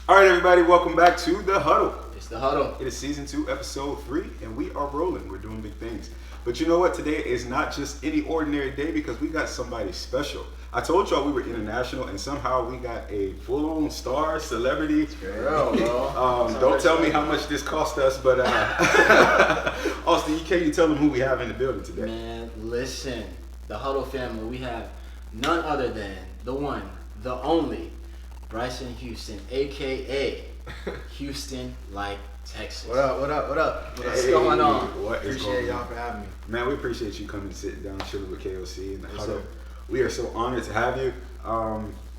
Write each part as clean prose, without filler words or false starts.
All right, everybody, welcome back to The Huddle. It's The Huddle. It is season 2, episode 3, and we are rolling. We're doing big things. But you know what? Today is not just any ordinary day because we got somebody special. I told y'all we were international, and somehow we got a full-on star celebrity. Don't tell me how much this cost us, but Austin, can you tell them who we have in the building today? Man, listen, the Huddle family, we have none other than the one, the only, Bryson Houston, a.k.a. Houston like Texas. What up? What's going on? Appreciate y'all for having me. Man, we appreciate you coming and sitting down, chilling with KOC and the Yes, Huddle. sir. We are so honored to have you.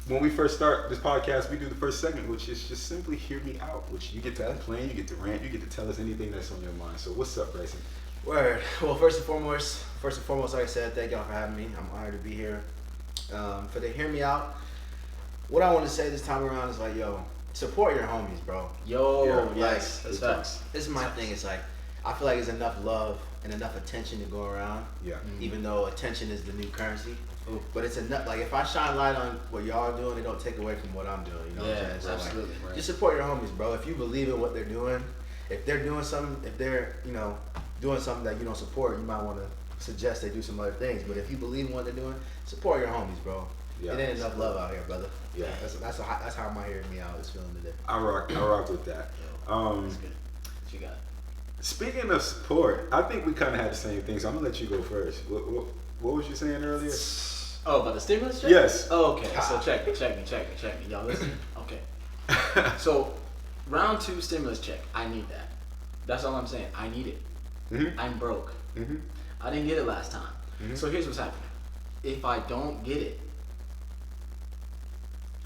When we first start this podcast, we do the first segment, which is just simply hear me out, which you get to complain, you get to rant, you get to tell us anything that's on your mind. So what's up, Bryson? Word. Well, first and foremost, like I said, thank y'all for having me. I'm honored to be here. For the hear me out, what I want to say this time around is like, yo, support your homies, bro. Yes, that's facts. This is my thing. It's like, I feel like there's enough love and enough attention to go around. Yeah. Even though attention is the new currency. Ooh. But it's enough. Like, if I shine light on what y'all are doing, it don't take away from what I'm doing. You know what I'm saying? So absolutely. Like, just support your homies, bro. If you believe in what they're doing, if they're doing something, if they're, doing something that you don't support, you might want to suggest they do some other things. But if you believe in what they're doing, support your homies, bro. Yeah. It ain't enough love out here, brother. Yeah. That's how my hearing me out is feeling today. I rock with that. That's good. What you got? Speaking of support, I think we kind of had the same thing, so I'm gonna let you go first. What was you saying earlier? Oh, about the stimulus check? Yes. Oh, okay, so check me. Y'all listen? Okay. So, round 2 stimulus check. I need that. That's all I'm saying. I need it. Mm-hmm. I'm broke. Mm-hmm. I didn't get it last time. Mm-hmm. So here's what's happening. If I don't get it,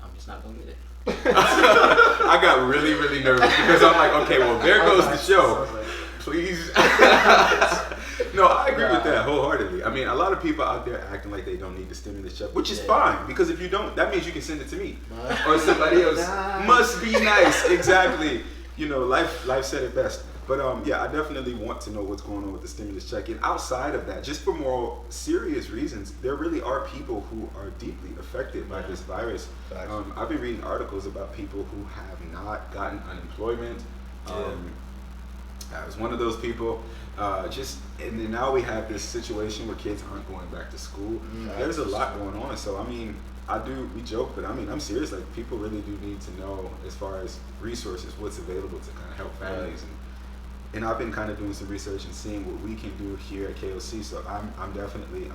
I'm just not gonna get it. I got really, really nervous because I'm like, okay, well, there goes the show. Please. No, I agree with that wholeheartedly. I mean, a lot of people out there acting like they don't need the stimulus check, which is fine because if you don't, that means you can send it to me or somebody else. Must be nice, exactly. Life said it best. But I definitely want to know what's going on with the stimulus check. And outside of that, just for more serious reasons, there really are people who are deeply affected by this virus. I've been reading articles about people who have not gotten unemployment. I was one of those people. And then now we have this situation where kids aren't going back to school. There's a lot going on. So I mean, we joke, but I mean, I'm serious. Like, people really do need to know, as far as resources, what's available to kind of help families. And I've been kind of doing some research and seeing what we can do here at KOC. So I'm definitely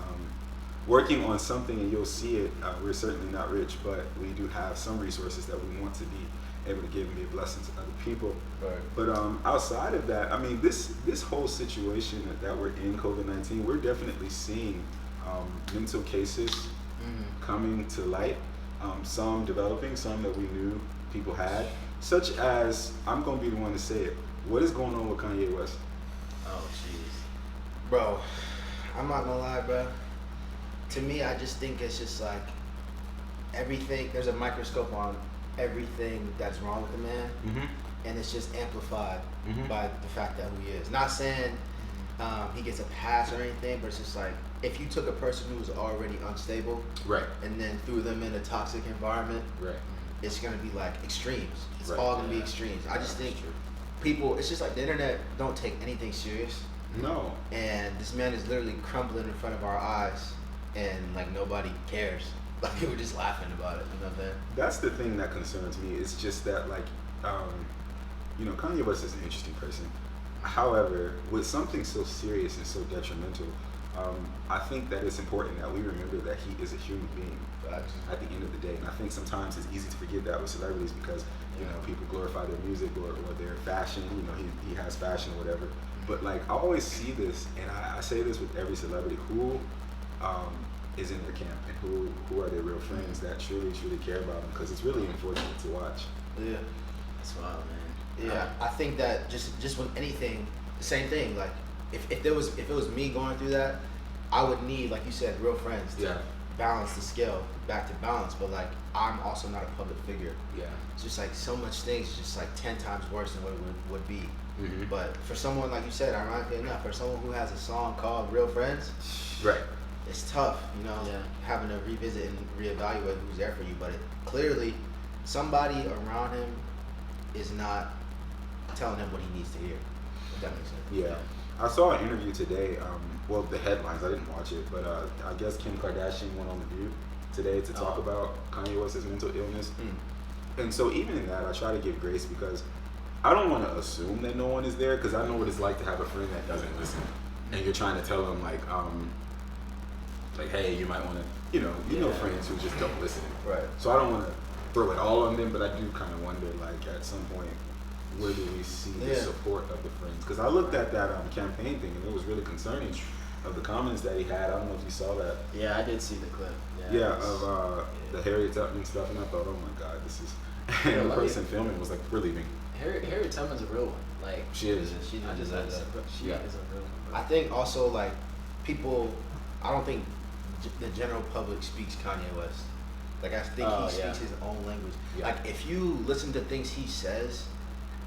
working on something, and you'll see it. We're certainly not rich, but we do have some resources that we want to be able to give and be a blessing to other people. Right. But outside of that, I mean, this whole situation that we're in, COVID-19, we're definitely seeing mental cases coming to light. Some developing, some that we knew people had, such as, I'm going to be the one to say it, what is going on with Kanye West? Oh, jeez. Bro, I'm not gonna lie, bro. To me, I just think it's just like everything, there's a microscope on everything that's wrong with the man, and it's just amplified by the fact that who he is. Not saying he gets a pass or anything, but it's just like, if you took a person who was already unstable, Right. and then threw them in a toxic environment, Right. it's gonna be like extremes. It's Right. all gonna be extremes. I just think people, it's just like the internet don't take anything serious. No. And this man is literally crumbling in front of our eyes, and like nobody cares. Like, we were just laughing about it, you know what I'm saying? That's the thing that concerns me. It's just that, like, Kanye West is an interesting person. However, with something so serious and so detrimental, I think that it's important that we remember that he is a human being at the end of the day. And I think sometimes it's easy to forget that with celebrities because, people glorify their music or their fashion. He has fashion or whatever. But, like, I always see this, and I say this with every celebrity, who is in their camp and who are their real friends that truly care about them, because it's really unfortunate to watch. Yeah. That's wild, man. Yeah, I think that just with anything, the same thing. Like, if it was me going through that, I would need, like you said, real friends to balance the scale back to balance. But like, I'm also not a public figure. Yeah. It's just like so much things, just like 10 times worse than what it would be. But for someone, like you said, ironically enough, for someone who has a song called Real Friends, Right. it's tough, having to revisit and reevaluate who's there for you. But clearly, somebody around him is not telling him what he needs to hear. If that makes sense. Yeah. I saw an interview today, well, the headlines, I didn't watch it, but I guess Kim Kardashian went on The View today to talk about Kanye West's mental illness. And so even in that, I try to give grace because I don't want to assume that no one is there, because I know what it's like to have a friend that doesn't listen. And you're trying to tell them, like, hey, you might want to, you know friends who just don't listen. Right. So I don't want to throw it all on them, but I do kind of wonder, like, at some point, where do we see the support of the friends? Because I looked at that campaign thing, and it was really concerning of the comments that he had. I don't know if you saw that. Yeah, I did see the clip. The Harriet Tubman stuff, and I thought, oh my God, this is. And the person filming was like, we're leaving. Harriet Tubman's a real one. Like she is. She I just said that. She is a real one. I think also like people, I don't think the general public speaks Kanye West. Like I think he speaks his own language. Yeah. Like if you listen to things he says,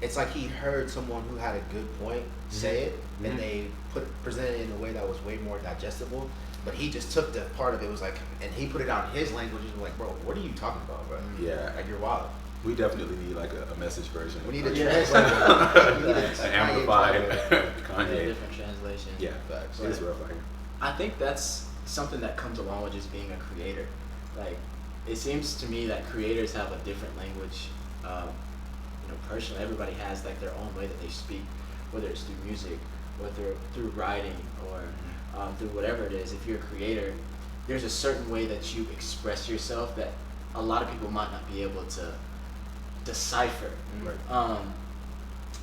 it's like he heard someone who had a good point say it, and they presented it in a way that was way more digestible. But he just took the part of it, was like, and he put it out in his language, and like, bro, what are you talking about, bro? Yeah. Like, you're wild. We definitely need like a message version. We need a translator. We need an amplified Kanye. Different translation. Yeah, facts. It's rough out here. I think that's something that comes along with just being a creator. Like, it seems to me that creators have a different language. Personally, everybody has like their own way that they speak, whether it's through music, whether through writing, or through whatever it is. If you're a creator, there's a certain way that you express yourself that a lot of people might not be able to decipher. Right.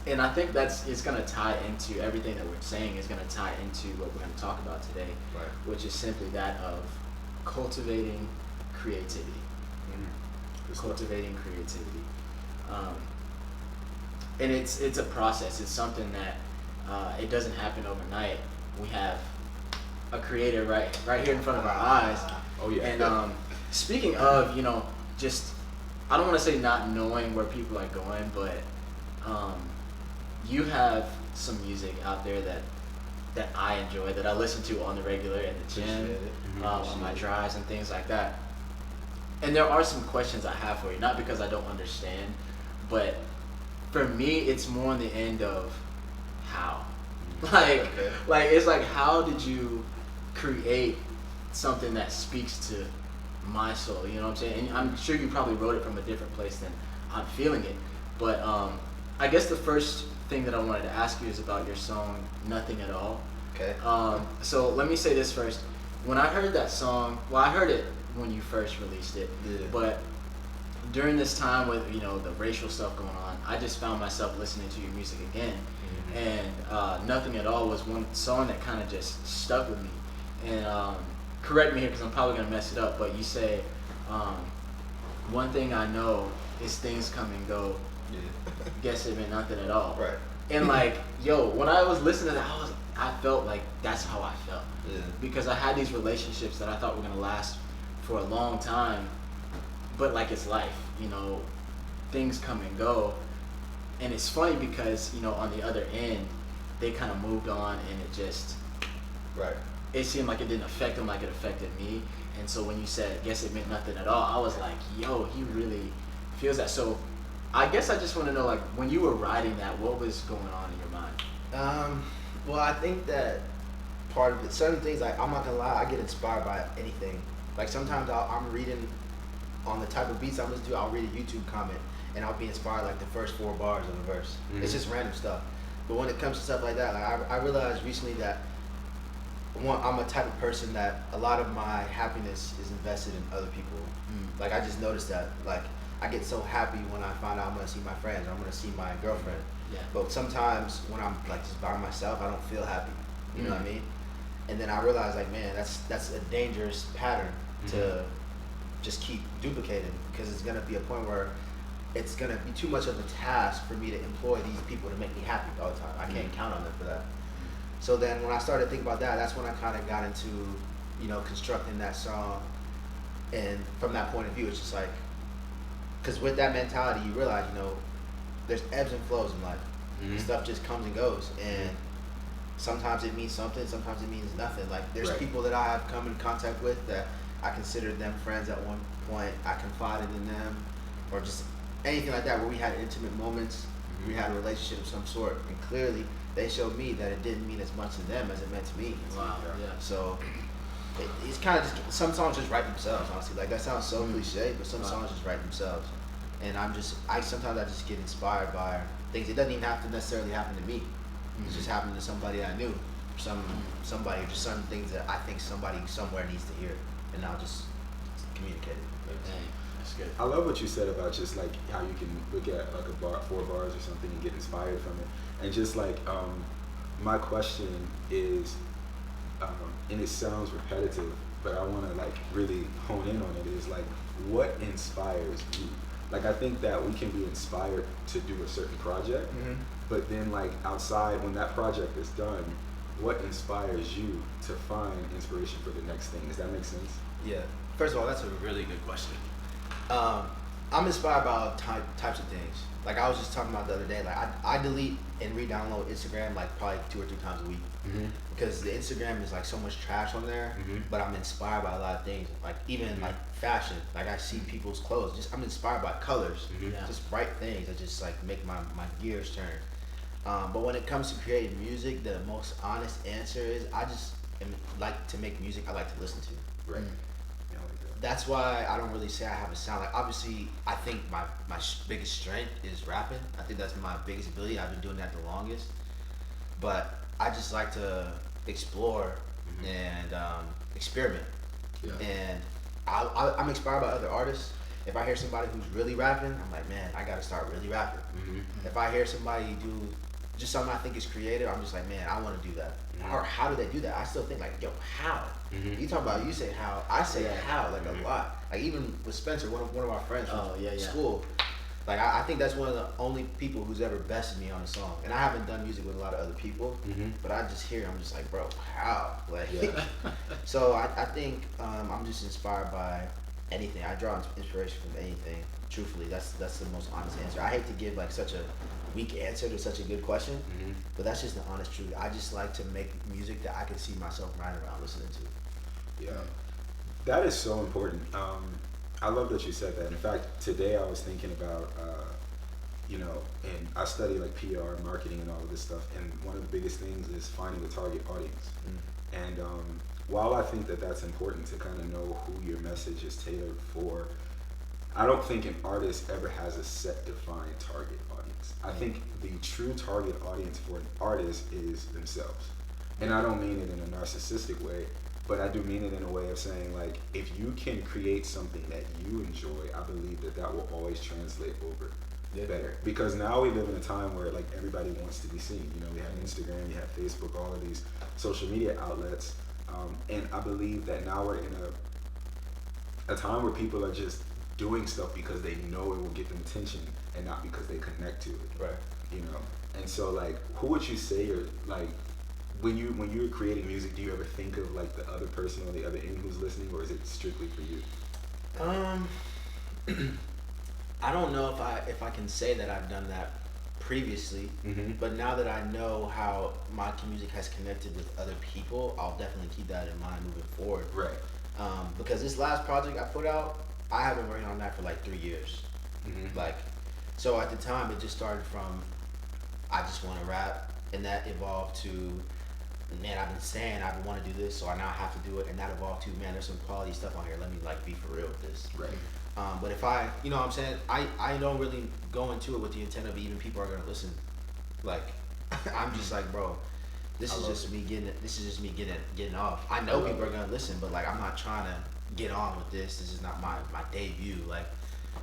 And I think it's going to tie into everything that we're saying, is going to tie into what we're going to talk about today, Right. which is simply that of cultivating creativity. Cultivating creativity. And it's a process. It's something that it doesn't happen overnight. We have a creator right here in front of our eyes. Oh yeah. And speaking of, just, I don't want to say not knowing where people are going, but you have some music out there that I enjoy, that I listen to on the regular in the gym, on my drives and things like that. And there are some questions I have for you, not because I don't understand, but for me, it's more on the end of how. Like it's like, how did you create something that speaks to my soul? You know what I'm saying? And I'm sure you probably wrote it from a different place than I'm feeling it. But I guess the first thing that I wanted to ask you is about your song, Nothing at All. Okay. So let me say this first. When I heard that song, well, I heard it when you first released it, but during this time with the racial stuff going on, I just found myself listening to your music again, and Nothing at All was one song that kind of just stuck with me. And correct me here because I'm probably gonna mess it up, but you say, one thing I know is things come and go. Guess it meant nothing at all. Right. And like, when I was listening to that, I felt like that's how I felt. Yeah. Because I had these relationships that I thought were gonna last for a long time, but like, it's life, things come and go. And it's funny because, on the other end, they kind of moved on, and it just, it seemed like it didn't affect them like it affected me. And so when you said, guess it meant nothing at all, I was like, he really feels that. So I guess I just want to know, like, when you were writing that, what was going on in your mind? Well, I think that part of it, certain things, like, I'm not gonna lie, I get inspired by anything. Like, sometimes I'm reading on the type of beats I'm listening to, I'll read a YouTube comment, and I'll be inspired like the first 4 bars of the verse. It's just random stuff. But when it comes to stuff like that, like, I realized recently that I'm a type of person that a lot of my happiness is invested in other people. Like, I just noticed that. Like, I get so happy when I find out I'm gonna see my friends or I'm gonna see my girlfriend. Yeah. But sometimes when I'm like just by myself, I don't feel happy. You know what I mean? And then I realized, like, man, that's a dangerous pattern to just keep duplicating, because it's gonna be a point where it's gonna be too much of a task for me to employ these people to make me happy all the time. I can't count on them for that. So then when I started thinking about that, that's when I kind of got into, constructing that song. And from that point of view, it's just like, because with that mentality, you realize, there's ebbs and flows in life. Stuff just comes and goes. And sometimes it means something, sometimes it means nothing. Like, there's people that I have come in contact with that I considered them friends at one point. I confided in them, or just anything like that where we had intimate moments, we had a relationship of some sort, and clearly they showed me that it didn't mean as much to them as it meant to me. Wow. Yeah. So it's kind of just, some songs just write themselves, honestly. Like, that sounds so cliche, but some songs just write themselves. And sometimes I just get inspired by things. It doesn't even have to necessarily happen to me. It's just happened to somebody I knew, somebody, just some things that I think somebody somewhere needs to hear, and I'll just communicate it. Dang, that's good. I love what you said about just like how you can look at like four bars or something and get inspired from it. And just like my question is, and it sounds repetitive, but I want to like really hone in on it, is like, what inspires you? Like, I think that we can be inspired to do a certain project, but then like outside, when that project is done, what inspires you to find inspiration for the next thing? Does that make sense? Yeah. First of all, that's a really good question. I'm inspired by all types of things. Like, I was just talking about the other day, like I delete and re-download Instagram like probably 2 or 3 times a week, because the Instagram is like so much trash on there. But I'm inspired by a lot of things, like even like fashion. Like, I see people's clothes, just I'm inspired by colors, just bright things that just like make my gears turn. But when it comes to creating music, the most honest answer is I just like to make music I like to listen to. Right. That's why I don't really say I have a sound. Like, obviously, I think my biggest strength is rapping. I think that's my biggest ability. I've been doing that the longest. But I just like to explore and experiment. Yeah. And I'm inspired by other artists. If I hear somebody who's really rapping, I'm like, man, I gotta start really rapping. If I hear somebody do just something I think is creative, I'm just like, man, I want to do that. Or how do they do that? I still think like, yo, how? You talk about, you say how, I say how like a lot. Like, even with Spencer, one of our friends from school, like I think that's one of the only people who's ever bested me on a song. And I haven't done music with a lot of other people, but I just hear, I'm just like, bro, how? Like, so I think I'm just inspired by anything. I draw inspiration from anything. Truthfully, that's the most honest answer. I hate to give like such a weak answer to such a good question, but that's just the honest truth. I just like to make music that I can see myself riding around listening to. Yeah, that is so important. I love that you said that. In fact, today I was thinking about, and I study like PR, marketing, and all of this stuff. And one of the biggest things is finding the target audience. And while I think that that's important to kind of know who your message is tailored for, I don't think an artist ever has a set defined target audience. I think the true target audience for an artist is themselves. And I don't mean it in a narcissistic way, but I do mean it in a way of saying, like, if you can create something that you enjoy, I believe that that will always translate over better. Because now we live in a time where like everybody wants to be seen. You know, we have Instagram, you have Facebook, all of these social media outlets. And I believe that now we're in a time where people are just doing stuff because they know it will get them attention and not because they connect to it. Right. You know, and so like, who would you say are like, when you're creating music, do you ever think of like the other person on the other end who's listening, or is it strictly for you? I don't know if I can say that I've done that previously, but now that I know how my music has connected with other people, I'll definitely keep that in mind moving forward. Right. Because this last project I put out, I have been working on that for like 3 years. Like, so at the time it just started from, I just want to rap, and that evolved to, man, I've been saying I want to do this, so I now have to do it, and that evolved to, man, there's some quality stuff on here, let me like be for real with this. Right. But if I, you know what I'm saying, I don't really go into it with the intent of even people are gonna listen. Like, I'm just like, bro, this is just me getting off. I know people are gonna listen, but like, I'm not trying to get on with this. This is not my debut, like,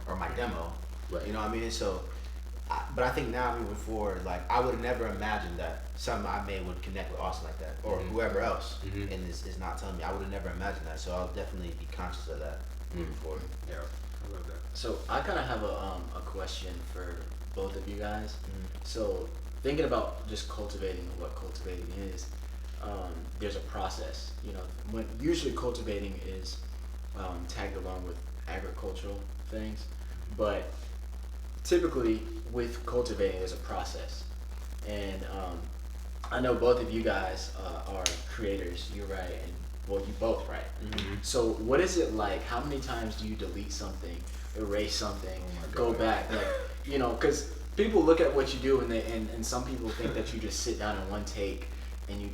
or my demo. Right. You know what I mean? So, but I think now moving forward, like, I would have never imagined that something I made would connect with Austin like that, or whoever else, and is not telling me. I would have never imagined that. So I'll definitely be conscious of that moving forward. Yeah. I love that. So I kind of have a question for both of you guys. So thinking about just cultivating, what cultivating is, there's a process. You know, when usually cultivating is tagged along with agricultural things, but typically with cultivating there's a process. And I know both of you guys are creators. You're right, and well, you both, right? So what is it like? How many times do you delete something erase something, Oh go back, like, you know, because people look at what you do and some people think that you just sit down in one take and it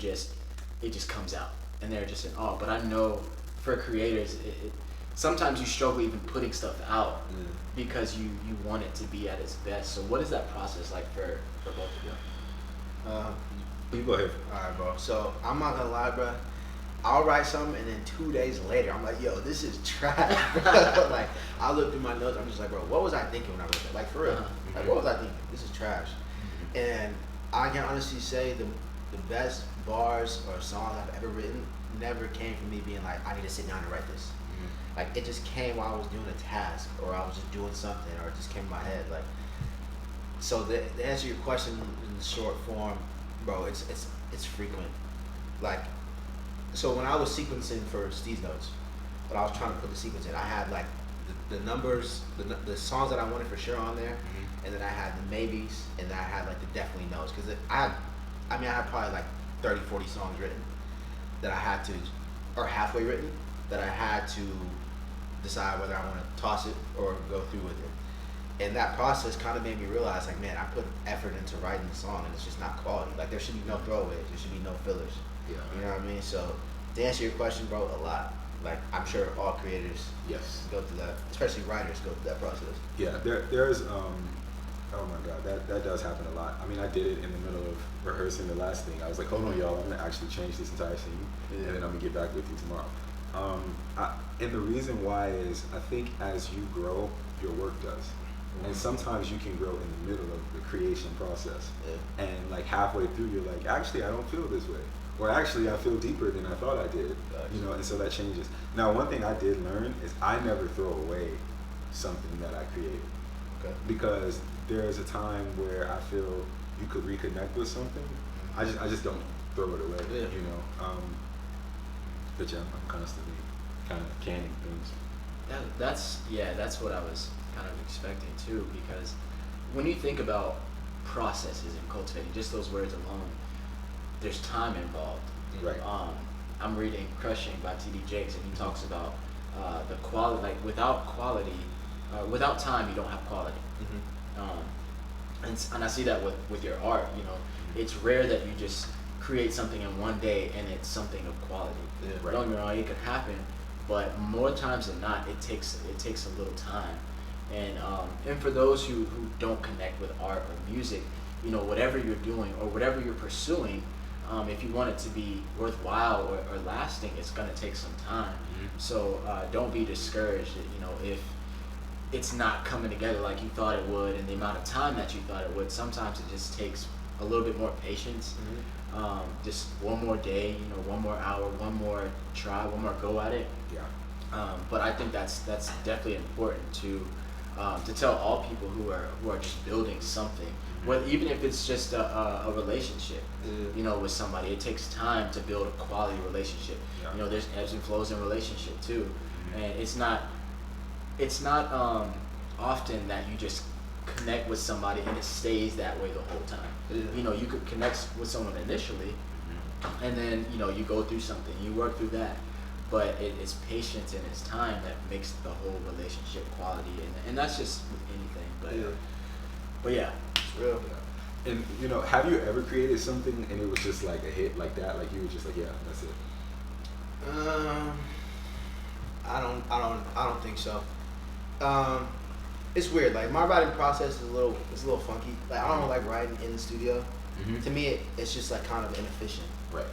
just comes out and they're just in awe. But I know for creators, sometimes you struggle even putting stuff out because you want it to be at its best. So what is that process like for both of you? You go ahead. Alright, bro. So I'm not gonna lie, bro. I'll write something and then 2 days later I'm like, yo, this is trash, bro. Like, I look through my notes, I'm just like, bro, what was I thinking when I wrote that? Like, for real. Like, what was I thinking? This is trash. And I can honestly say the best bars or songs I've ever written never came from me being like, I need to sit down and write this. Like, it just came while I was doing a task or I was just doing something or it just came in my head. Like, so to answer your question in the short form, bro, it's frequent. Like, so when I was sequencing for Steve's Notes, when I was trying to put the sequence in, I had like the numbers, the songs that I wanted for sure on there, and then I had the maybes, and then I had like the definitely knows, because I had probably like 30, 40 songs written that I had to, or halfway written, that I had to decide whether I want to toss it or go through with it. And that process kind of made me realize, like, man, I put effort into writing the song, and it's just not quality. Like, there should be no throwaways, there should be no fillers. Yeah. You know what I mean? So, to answer your question, bro, a lot. Like, I'm sure all creators go through that, especially writers go through that process. Yeah, there's oh my god, that does happen a lot. I mean, I did it in the middle of rehearsing the last thing. I was like, hold on, y'all, I'm gonna actually change this entire scene, and then I'm gonna get back with you tomorrow. And the reason why is, I think as you grow, your work does. And sometimes you can grow in the middle of the creation process. Yeah. And like halfway through, you're like, actually, I don't feel this way. Or actually, I feel deeper than I thought I did. You know, and so that changes. Now, one thing I did learn is I never throw away something that I created. Okay. Because there is a time where I feel you could reconnect with something. I just don't throw it away. Yeah. You know. But yeah, I'm constantly kind of canning things. That's what I was kind of expecting too, because when you think about processes and cultivating, just those words alone, there's time involved. Right. I'm reading Crushing by T.D. Jakes, and he talks about the quality, like without quality, without time you don't have quality. And I see that with your art, you know, it's rare that you just create something in one day and it's something of quality. Yeah, right. Don't get me wrong, it could happen, but more times than not, it takes a little time. And for those who don't connect with art or music, you know, whatever you're doing or whatever you're pursuing, if you want it to be worthwhile or lasting, it's gonna take some time. So don't be discouraged, you know, if it's not coming together like you thought it would and the amount of time that you thought it would. Sometimes it just takes a little bit more patience. Just one more day, you know, one more hour, one more try, one more go at it. Yeah. But I think that's definitely important to tell all people who are just building something. Well, even if it's just a relationship, you know, with somebody, it takes time to build a quality relationship. Yeah. You know, there's ebbs and flows in relationship too, and it's not often that you just connect with somebody and it stays that way the whole time. You know, you could connect with someone initially, and then, you know, you go through something, you work through that, but it's patience and it's time that makes the whole relationship quality, and that's just with anything. But yeah, it's real. Yeah. And you know, have you ever created something and it was just like a hit like that? Like you were just like, yeah, that's it. I don't think so. It's weird. Like, my writing process is a little funky. Like, I don't like writing in the studio. To me, it's just like kind of inefficient. Right.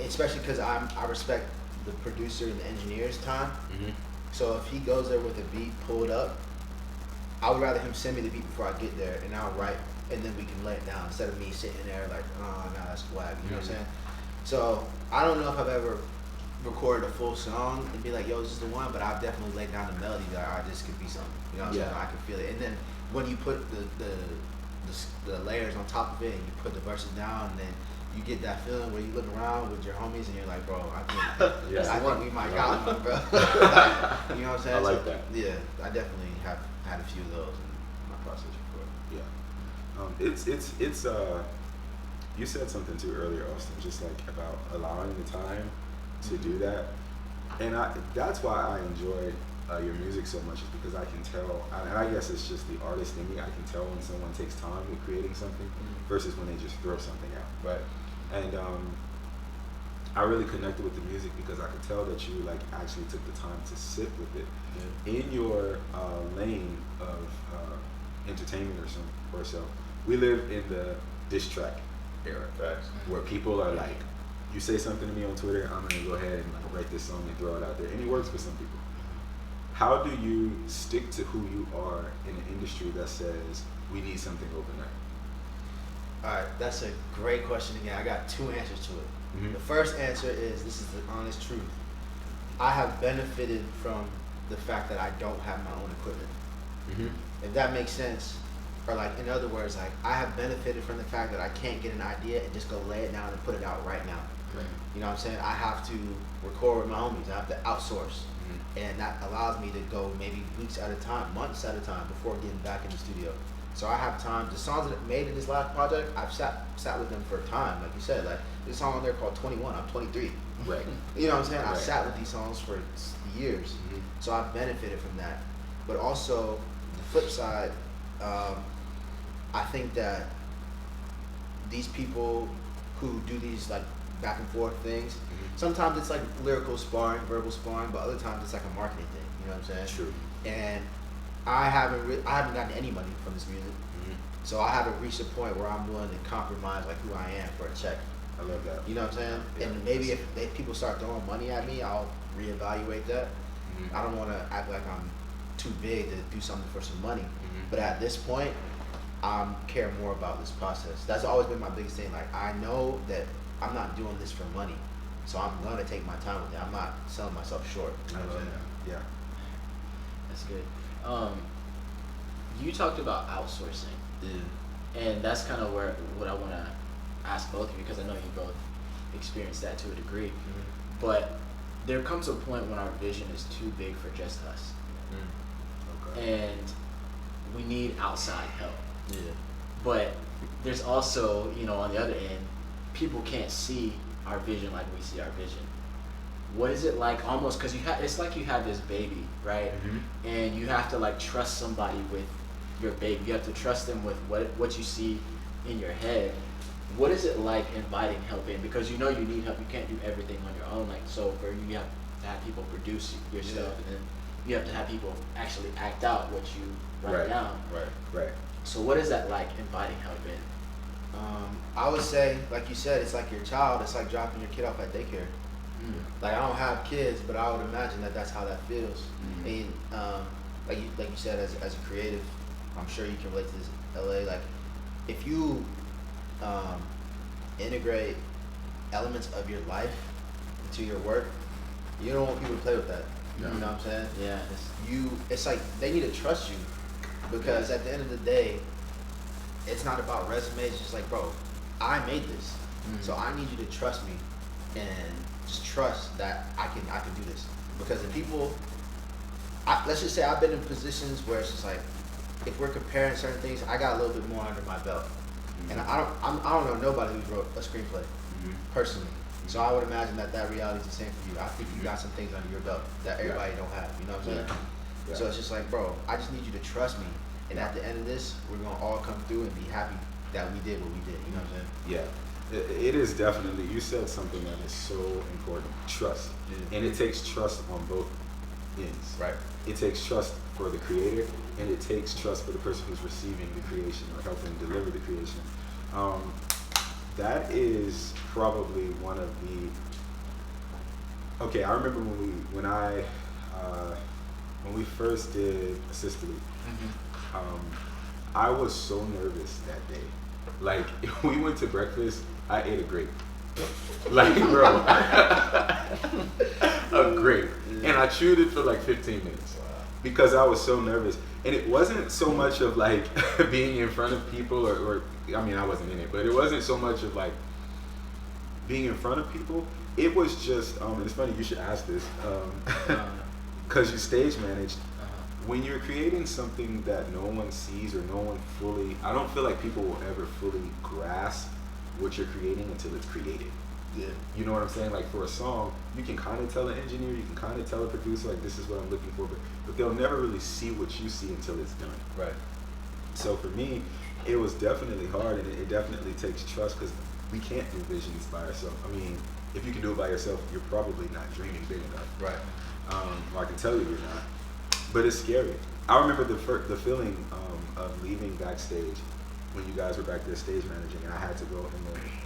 Especially because I respect the producer and the engineer's time. So if he goes there with a beat pulled up, I would rather him send me the beat before I get there, and I'll write, and then we can lay it down instead of me sitting there like, oh no, that's whack. You know what I'm saying? So I don't know if I've ever recorded a full song and be like, yo, this is the one, but I've definitely laid down the melody that, all right, this could be something. You know what I'm saying? I can feel it. And then when you put the layers on top of it and you put the verses down, and then you get that feeling where you look around with your homies and you're like, bro, I think we might got one, bro. Like, you know what I'm saying? I like that. Yeah, I definitely have had a few of those in my process before. Yeah. It's you said something too earlier, Austin, just like about allowing the time to do that. And that's why I enjoy your music so much is because I can tell, and I guess it's just the artist in me. I can tell when someone takes time with creating something versus when they just throw something out. Right. And I really connected with the music because I could tell that you like actually took the time to sit with it in your lane of entertainment or so. We live in the diss track era, where people are like, you say something to me on Twitter, I'm gonna go ahead and like write this song and throw it out there, and it works for some people. How do you stick to who you are in an industry that says we need something overnight? All right, that's a great question again. I got two answers to it. The first answer is, this is the honest truth. I have benefited from the fact that I don't have my own equipment. If that makes sense. Or like, in other words, like I have benefited from the fact that I can't get an idea and just go lay it down and put it out right now. You know what I'm saying? I have to record with my homies. I have to outsource. And that allows me to go maybe weeks at a time, months at a time before getting back in the studio. So I have time. The songs that I made in this last project, I've sat with them for time. Like you said, like this song on there called 21, I'm 23. Right. You know what I'm saying? I've sat with these songs for years. So I've benefited from that. But also, the flip side, I think that these people who do these like back and forth things, sometimes it's like lyrical sparring, verbal sparring, but other times it's like a marketing thing. You know what I'm saying? True. And I haven't gotten any money from this music, so I haven't reached a point where I'm willing to compromise like who I am for a check. I love that. You know what I'm saying? Yeah, and maybe if people start throwing money at me, I'll reevaluate that. I don't want to act like I'm too big to do something for some money, but at this point, I care more about this process. That's always been my biggest thing. Like I know that I'm not doing this for money, so I'm gonna take my time with it. I'm not selling myself short. You know what I'm saying? Yeah. That's good. You talked about outsourcing, and that's kind of what I want to ask both of you, because I know you both experienced that to a degree. But there comes a point when our vision is too big for just us, and we need outside help. But there's also, you know, on the other end, people can't see our vision like we see our vision. What is it like, almost, because it's like you have this baby, right? And you have to like trust somebody with your baby. You have to trust them with what you see in your head. What is it like inviting help in? Because you know you need help. You can't do everything on your own. Like, so for you have to have people produce your stuff, and then you have to have people actually act out what you write down. Right. So what is that like, inviting help in? I would say, like you said, it's like your child. It's like dropping your kid off at daycare. Like I don't have kids, but I would imagine that that's how that feels. And like you said, as a creative, I'm sure you can relate to this. LA, like if you integrate elements of your life into your work, you don't want people to play with that. You know what I'm saying? Yeah. It's like they need to trust you, because at the end of the day, it's not about resumes. It's just like, bro, I made this, so I need you to trust me and just trust that I can do this. Because if people, let's just say I've been in positions where it's just like, if we're comparing certain things, I got a little bit more under my belt, and I don't know nobody who wrote a screenplay personally. So I would imagine that reality is the same for you. I think you got some things under your belt that everybody don't have. You know what I'm saying? Yeah. So it's just like, bro, I just need you to trust me, and at the end of this, we're gonna all come through and be happy that we did what we did. You know what I'm saying? Yeah. It is definitely, you said something that is so important, trust. And it takes trust on both ends. Right. It takes trust for the creator, and it takes trust for the person who's receiving the creation or helping deliver the creation. That is probably one of the, okay, I remember when we first did Assistantly, I was so nervous that day. Like, we went to breakfast, I ate a grape. Like, bro, a grape. And I chewed it for like 15 minutes because I was so nervous. And it wasn't so much of like being in front of people or I mean, I wasn't in it, but it wasn't so much of like being in front of people. It was just, and it's funny you should ask this, because you stage managed. When you're creating something that no one sees or no one fully, I don't feel like people will ever fully grasp what you're creating until it's created. Yeah. You know what I'm saying? Like for a song, you can kind of tell an engineer, you can kind of tell a producer, like this is what I'm looking for, but they'll never really see what you see until it's done. Right. So for me, it was definitely hard, and it definitely takes trust because we can't do visions by ourselves. I mean, if you can do it by yourself, you're probably not dreaming big enough. Right. Or I can tell you you're not. But it's scary. I remember the feeling of leaving backstage when you guys were back there stage managing, and I had to go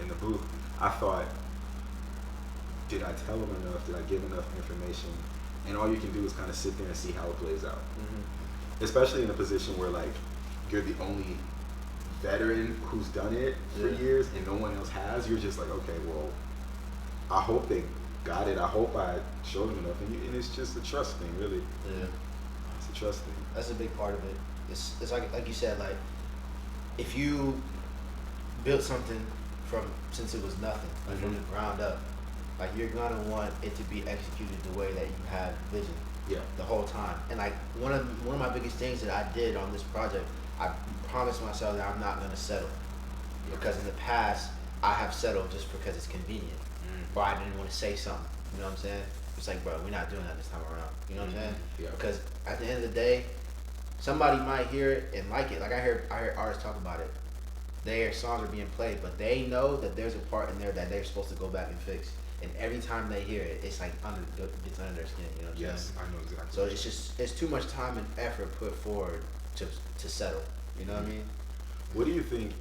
in the booth. I thought, did I tell them enough? Did I give enough information? And all you can do is kind of sit there and see how it plays out. Mm-hmm. Especially in a position where like you're the only veteran who's done it for years and no one else has. You're just like, okay, well, I hope they got it. I hope I showed them enough. And it's just a trust thing, really. Yeah. It's a trust thing. That's a big part of it. It's like you said, like if you built something since it was nothing, like from the ground up, like you're gonna want it to be executed the way that you had vision. Yeah. The whole time. And like one of my biggest things that I did on this project, I promised myself that I'm not gonna settle. Because in the past I have settled just because it's convenient. Or I didn't want to say something. You know what I'm saying? It's like, bro, we're not doing that this time around. You know what I'm saying? Yeah. Because at the end of the day, somebody might hear it and like it. Like I heard artists talk about it. Their songs are being played, but they know that there's a part in there that they're supposed to go back and fix. And every time they hear it, it's like it's under their skin. You know what I'm saying? I know exactly. So it's too much time and effort put forward to settle. You know what I mean? What do you think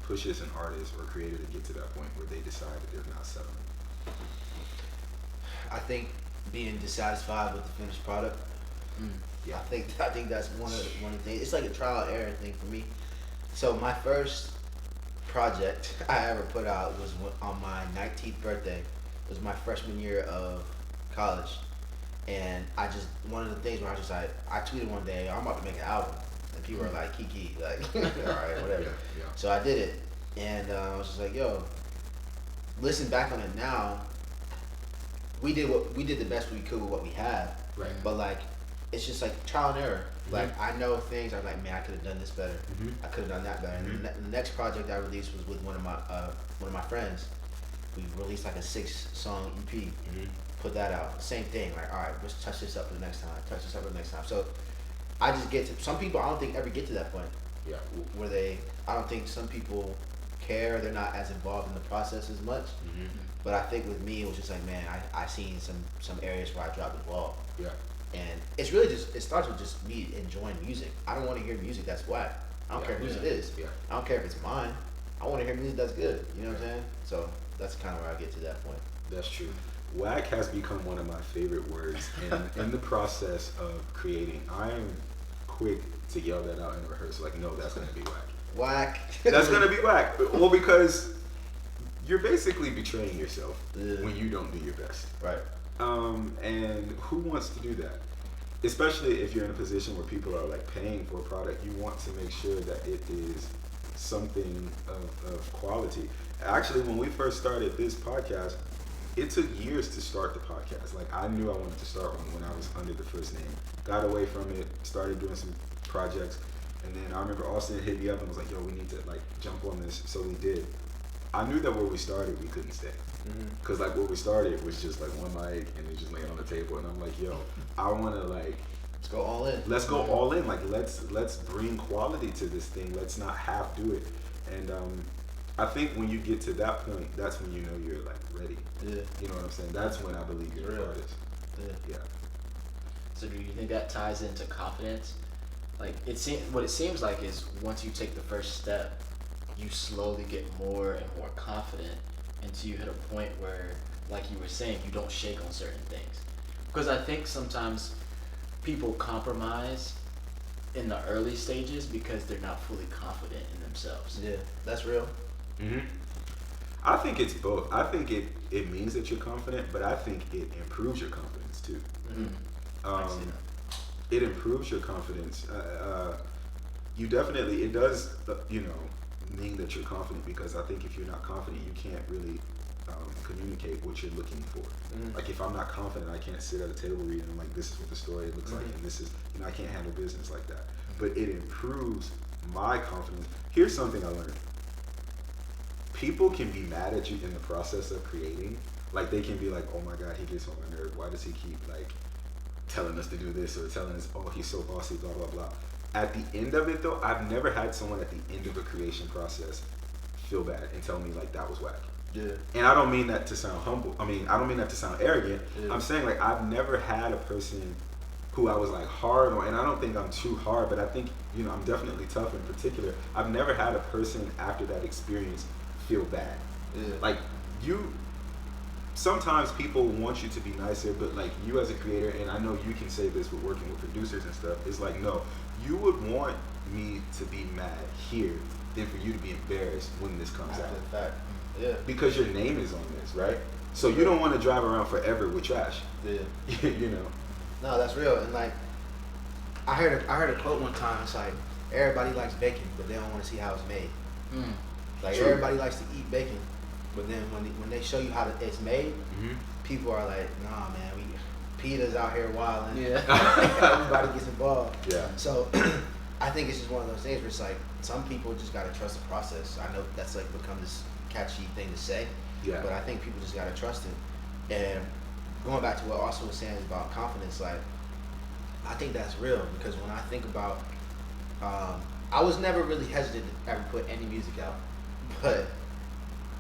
pushes an artist or creator to get to that point where they decide that they're not settling? I think being dissatisfied with the finished product. Yeah. I think that's one of the things. It's like a trial and error thing for me. So my first project I ever put out was on my 19th birthday. It was my freshman year of college, and one of the things where I tweeted one day, I'm about to make an album, and people were like, Kiki, like, all right, whatever. Yeah. So I did it, and I was just like, yo, listen back on it now. We did the best we could with what we had. Right. But like, it's just like trial and error. Like I know things. I'm like, man, I could have done this better. I could have done that better. And the next project I released was with one of my friends. We released like a 6-song EP. Put that out. Same thing. Like, all right, let's touch this up for the next time. Touch this up for the next time. So I just get to some people. I don't think ever get to that point. Yeah. Where I don't think some people care. They're not as involved in the process as much. But I think with me, it was just like, man, I seen some areas where I dropped the ball. Yeah. And it's really it starts with just me enjoying music. I don't want to hear music that's whack. I don't care whose it is. Yeah. I don't care if it's mine. I want to hear music that's good. You know what I'm saying? So that's kind of where I get to that point. That's true. Whack has become one of my favorite words in the process of creating. I am quick to yell that out in rehearsal. Like, no, that's going to be whack. Whack. That's going to be whack. Well, because you're basically betraying yourself when you don't do your best. Right. And who wants to do that? Especially if you're in a position where people are like paying for a product, you want to make sure that it is something of quality. Actually, when we first started this podcast, it took years to start the podcast. Like I knew I wanted to start one when I was under the first name. Got away from it, started doing some projects, and then I remember Austin hit me up and was like, yo, we need to like jump on this. So we did. I knew that where we started, we couldn't stay. Cause like where we started was just like one mic and it's just laying on the table, and I'm like, yo, I want to like, let's go all in. Let's go all in. Like let's bring quality to this thing. Let's not half do it. And I think when you get to that point, that's when you know you're like ready. Yeah. You know what I'm saying? That's when I believe you're an artist. Yeah. So do you think that ties into confidence? Like what it seems like is once you take the first step, you slowly get more and more confident until you hit a point where, like you were saying, you don't shake on certain things. Because I think sometimes people compromise in the early stages because they're not fully confident in themselves. Yeah, that's real. I think it's both. I think it means that you're confident, but I think it improves your confidence too. I see that. It improves your confidence. You definitely, it does, mean that you're confident, because I think if you're not confident, you can't really communicate what you're looking for. Like if I'm not confident, I can't sit at a table reading and I'm like, this is what the story looks like, and this is, I can't handle business like that. But it improves my confidence. Here's something I learned. people can be mad at you in the process of creating. Like they can be like, oh my God, he gets on my nerve. Why does he keep like telling us to do this or telling us, oh, he's so bossy, blah, blah, blah. At the end of it though, I've never had someone at the end of a creation process feel bad and tell me like that was whack. Yeah. And I don't mean that to sound humble. I mean, I don't mean that to sound arrogant. Yeah. I'm saying like I've never had a person who I was like hard on, and I don't think I'm too hard, but I think, you know, I'm definitely tough in particular. I've never had a person after that experience feel bad. Yeah. Like sometimes people want you to be nicer, but like you as a creator, and I know you can say this with working with producers and stuff, it's like, no, you would want me to be mad here than for you to be embarrassed when this comes out. After the fact. Yeah. Because your name is on this, right? So you don't want to drive around forever with trash. Yeah. You know. No, that's real. And like, I heard a quote one time. It's like, everybody likes bacon, but they don't want to see how it's made. Like True. everybody likes to eat bacon, but then when they show you how it's made, people are like, nah, man, PETA's out here wilding. Yeah. Everybody gets involved. Yeah. So I think it's just one of those things where it's like some people just gotta trust the process. I know that's like become this catchy thing to say, but I think people just gotta trust it. And going back to what Austin was saying about confidence, like I think that's real because when I think about, I was never really hesitant to ever put any music out, but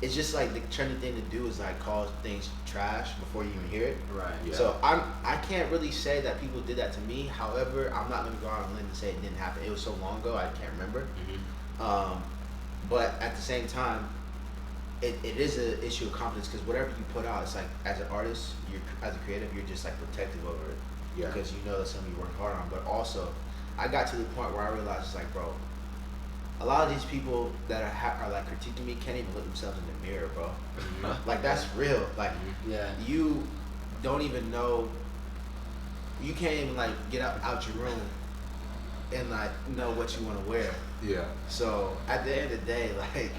it's just like the trendy thing to do is like call things trash before you even hear it. Right. Yeah. So I can't really say that people did that to me. However, I'm not gonna go out on a limb and say it didn't happen. It was so long ago I can't remember. But at the same time, it is an issue of confidence because whatever you put out, it's like as an artist, as a creative, you're just like protective over it. Yeah. Because you know that's something you work hard on. But also, I got to the point where I realized it's like, bro, a lot of these people that are like critiquing me can't even look themselves in the mirror, bro. Like that's real. Like you don't even know. You can't even like get out your room and like know what you want to wear. Yeah. So at the end of the day, like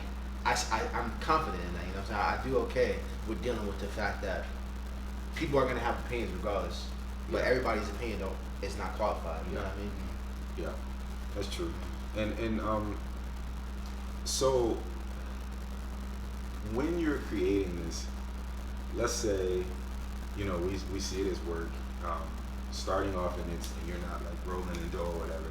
I'm confident in that. You know what I'm saying? I do okay with dealing with the fact that people are gonna have opinions regardless, but everybody's opinion is not qualified. You know what I mean? Yeah, that's true. And so when you're creating this, let's say, you know, we see it as work, starting off and you're not like rolling in dough or whatever.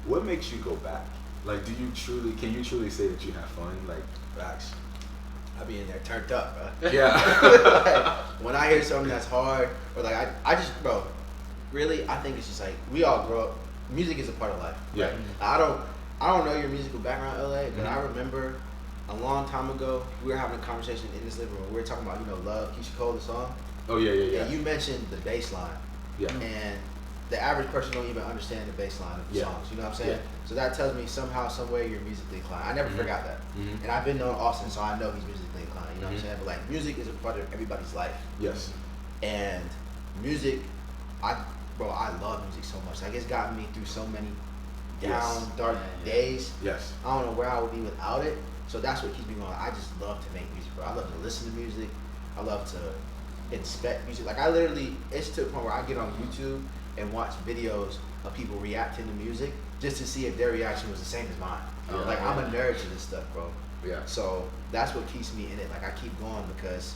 What makes you go back? Like, can you truly say that you have fun? Like, Facts. I be in there turned up, bro. yeah. Like, when I hear something that's hard, or like I just, bro, really, I think it's just like we all grow up. Music is a part of life. Yeah. Right? I don't know your musical background, LA, but I remember a long time ago we were having a conversation in this living room. We were talking about, you know, Love, Keisha Cole, the song. Oh yeah. And you mentioned the bass line. Yeah. And the average person don't even understand the bass line of the songs. You know what I'm saying? Yeah. So that tells me somehow, some way you're musically inclined. I never forgot that. And I've been knowing Austin, so I know he's musically inclined. You know what I'm saying? But like music is a part of everybody's life. Yes. And music, I love music so much. Like it's gotten me through so many down, dark days. Yes. I don't know where I would be without it. So that's what keeps me going. I just love to make music, bro. I love to listen to music. I love to inspect music. Like I literally, it's to the point where I get on YouTube and watch videos of people reacting to music just to see if their reaction was the same as mine. I'm a nerd to this stuff, bro. Yeah. So that's what keeps me in it. Like I keep going because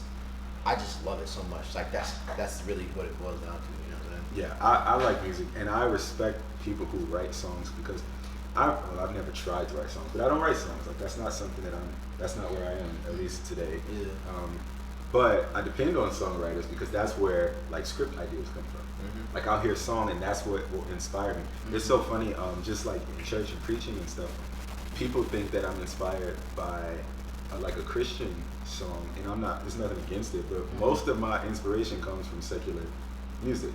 I just love it so much. Like that's really what it boils down to. You know what I'm saying? Yeah, I like music, and I respect people who write songs because I've never tried to write songs, but I don't write songs. Like that's not something that's not where I am, at least today. Yeah. But I depend on songwriters because that's where like script ideas come from. Like I'll hear a song and that's what will inspire me. It's so funny, just like in church and preaching and stuff, people think that I'm inspired by like a Christian song, and I'm not. There's nothing against it, but most of my inspiration comes from secular music.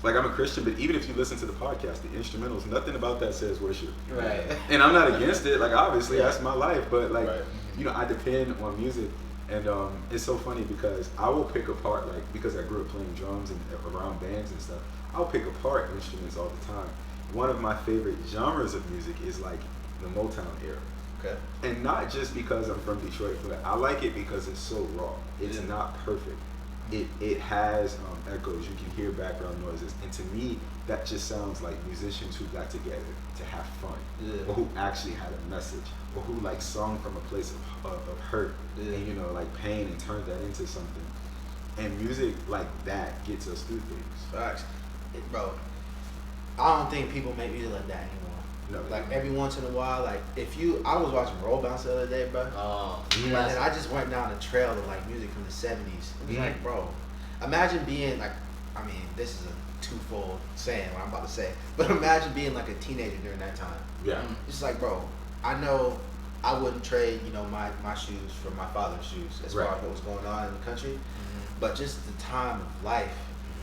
Like I'm a Christian, but even if you listen to the podcast, the instrumentals, nothing about that says worship. Right. And I'm not against it. Like obviously that's my life, but like you know, I depend on music, and it's so funny because I will pick apart, like because I grew up playing drums and around bands and stuff. I'll pick apart instruments all the time. One of my favorite genres of music is like the Motown era. Okay. And not just because I'm from Detroit, but I like it because it's so raw. It's not perfect. it has echoes. You can hear background noises, and to me, that just sounds like musicians who got together to have fun, or who actually had a message, or who like sung from a place of hurt and, you know, like pain, and turned that into something. And music like that gets us through things. Facts, bro. I don't think people make music like that anymore. No, like every once in a while, like I was watching Roll Bounce the other day, bro. Oh, and then I just went down the trail of like music from the 70s. It was like, bro, imagine being like, I mean, this is a twofold saying what I'm about to say, but imagine being like a teenager during that time. Yeah. It's like, bro, I know I wouldn't trade, you know, my shoes for my father's shoes as far as what was going on in the country, but just the time of life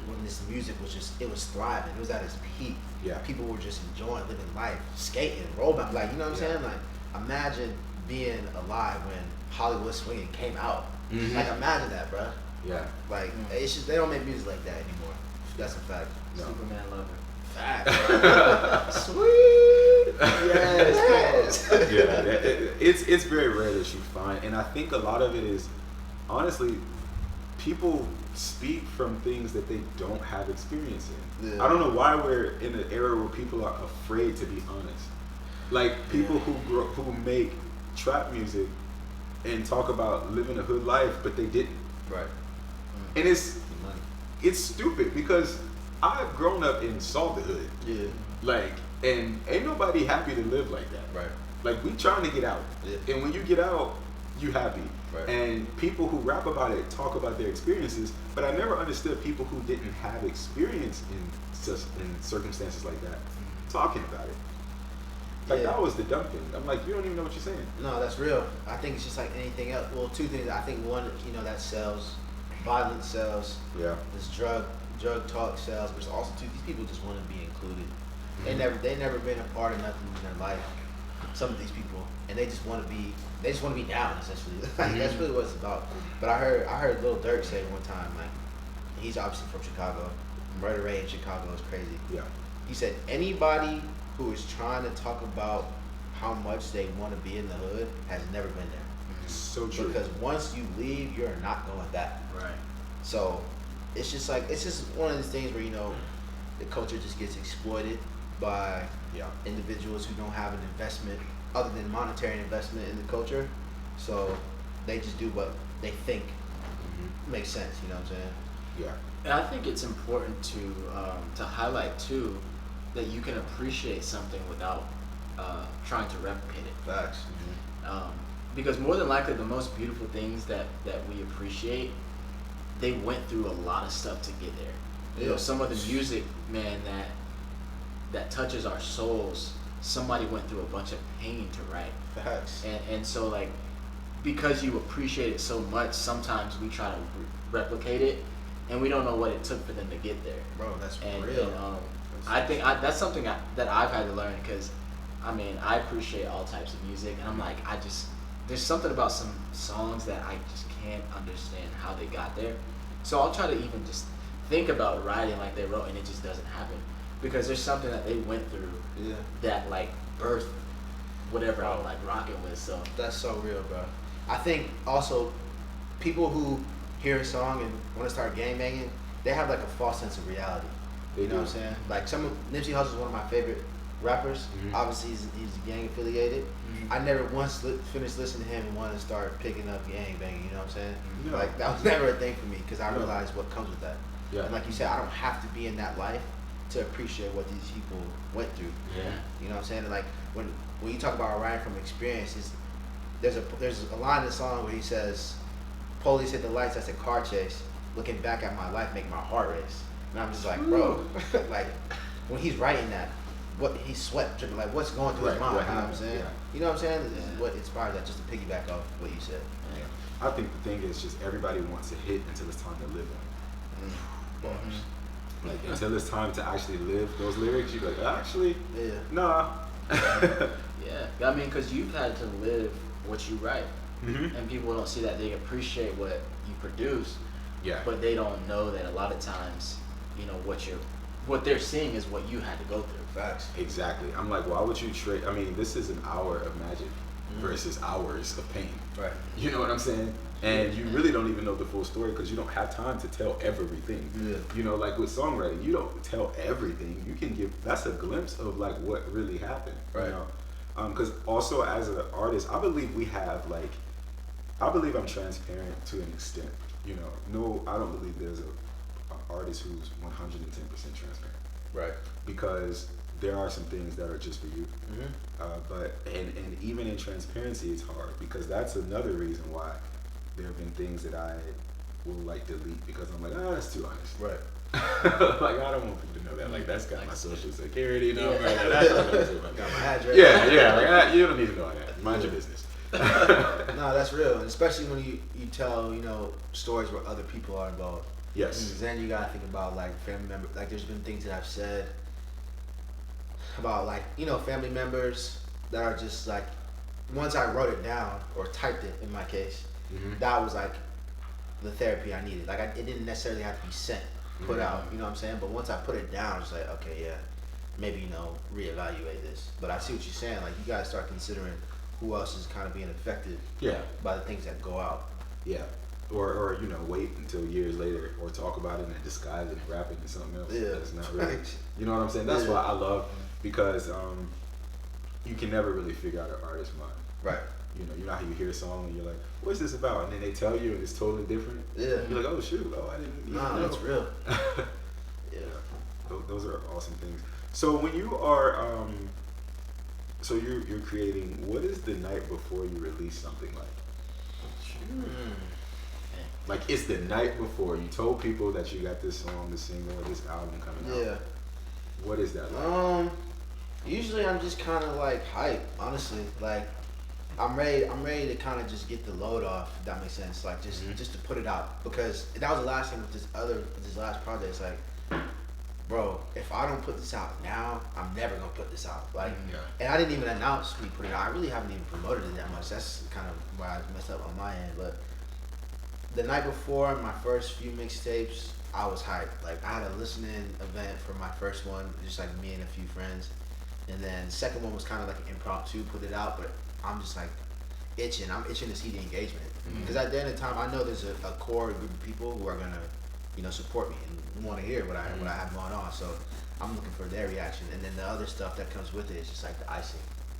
when this music was just, it was thriving. It was at its peak. Yeah. People were just enjoying living life, skating, roll back, like, you know what I'm saying? Like, imagine being alive when Hollywood Swinging came out. Like, imagine that, bro. Yeah. Like, it's just, they don't make music like that anymore. That's a fact. No. Superman lover. Fact. Sweet. Yes. Yeah. It's very rare that you find, and I think a lot of it is, honestly, people speak from things that they don't have experience in. I don't know why we're in an era where people are afraid to be honest. Like people who make trap music and talk about living a hood life, but they didn't. Right. And it's stupid because I've grown up and saw the hood. Yeah. Like, and ain't nobody happy to live like that. Right. Like we trying to get out. Yeah. And when you get out, you happy. Right. And people who rap about it talk about their experiences, but I never understood people who didn't have experience in circumstances like that talking about it. Like that was the dumb thing. I'm like, you don't even know what you're saying. No, that's real. I think it's just like anything else. Well, two things. I think one, you know, that sells, violence sells. Yeah. This drug talk sells, but also two, these people just want to be included. They never been a part of nothing in their life. Some of these people, and they just want to be down essentially. That's really what it's about. But I heard Lil Durk say one time, like, he's obviously from Chicago. Murder rate in Chicago is crazy. Yeah. He said anybody who is trying to talk about how much they want to be in the hood has never been there. So true. Because once you leave, you're not going back. Right. So it's just one of these things where, you know, the culture just gets exploited by individuals who don't have an investment other than monetary investment in the culture. So they just do what they think makes sense. You know what I'm saying? Yeah. And I think it's important to highlight too that you can appreciate something without trying to replicate it. Facts. Because more than likely, the most beautiful things that we appreciate, they went through a lot of stuff to get there. You know, some of the music, man, that touches our souls, somebody went through a bunch of pain to write. Facts. And so, like, because you appreciate it so much, sometimes we try to replicate it, and we don't know what it took for them to get there. Bro, that's real. And, I think that's something that I've had to learn, because, I mean, I appreciate all types of music, and I'm like, there's something about some songs that I just can't understand how they got there. So I'll try to even just think about writing like they wrote, and it just doesn't happen. Because there's something that they went through that, like, birthed whatever I'm, like, rocking with, so. That's so real, bro. I think also people who hear a song and want to start gangbanging, they have, like, a false sense of reality. You know what I'm saying? Like, Nipsey Hussle is one of my favorite rappers. Obviously, he's gang affiliated. I never once finished listening to him and wanted to start picking up gang banging. You know what I'm saying? No. Like, that was never a thing for me, because I realized what comes with that. Yeah. And like you said, I don't have to be in that life to appreciate what these people went through. Yeah. You know what I'm saying? And like when you talk about writing from experiences, there's a line in the song where he says, "Police hit the lights, that's a car chase. Looking back at my life, make my heart race." And I'm just like, bro, like when he's writing that, what he sweat dripping, like what's going through his mind? You know what I'm saying? Yeah. You know what I'm saying? This is what inspires that. Just to piggyback off what you said. Yeah. I think the thing is just everybody wants to hit until it's time to live one. Like until it's time to actually live those lyrics, you're like, actually, nah. Yeah, I mean, because you've had to live what you write, and people don't see that. They appreciate what you produce, but they don't know that a lot of times, you know, what they're seeing is what you had to go through. Facts. Exactly. I'm like, why would you trade? I mean, this is an hour of magic. versus hours of pain. Right. You know what I'm saying? And you really don't even know the full story because you don't have time to tell everything. Yeah. You know, like with songwriting, you don't tell everything. You can give, that's a glimpse of like what really happened. Right. You know? Because also as an artist, I believe we have like, I believe I'm transparent to an extent. You know, no, I don't believe there's an artist who's 110% transparent. Right. Because there are some things that are just for you. But even in transparency, it's hard because that's another reason why there have been things that I will like delete because I'm like, that's too honest. Right. Like I don't want people to know that. Like that's got my social security number. Yeah. That's got my address. Yeah. Like, you don't need to know all that. Mind your business. No, that's real, and especially when you tell stories where other people are involved. Yes. Because then you gotta think about like family members. Like there's been things that I've said about like family members that are just like once I wrote it down or typed it in my case, that was like the therapy I needed. Like it didn't necessarily have to be sent, put out. You know what I'm saying? But once I put it down, it's like okay, yeah, maybe reevaluate this. But I see what you're saying. Like you gotta start considering who else is kind of being affected by the things that go out. Yeah. Or wait until years later or talk about it and disguise it and wrap it in something else. Yeah. That's not really, you know what I'm saying? That's why I love, because you can never really figure out an artist's mind. Right. You know how you hear a song and you're like, what's this about? And then they tell you and it's totally different. Yeah. You're like, oh shoot, I didn't even know. That's real. Yeah. Those are awesome things. So when you are, so you're creating, what is the night before you release something like? Like it's the night before you told people that you got this song, this single, or this album coming out. Yeah. What is that like? Usually I'm just kind of like hype, honestly. Like I'm ready to kind of just get the load off. If that makes sense. Like just to put it out, because that was the last thing with this last project. It's like, bro, if I don't put this out now, I'm never gonna put this out. Like, and I didn't even announce we put it out. I really haven't even promoted it that much. That's kind of why I messed up on my end, but. The night before my first few mixtapes, I was hyped. Like I had a listening event for my first one, just like me and a few friends, and then the second one was kind of like an impromptu, put it out. But I'm just like itching. I'm itching to see the engagement because at the end of the time, I know there's a core group of people who are gonna, support me and want to hear what I have going on. So I'm looking for their reaction, and then the other stuff that comes with it is just like the icing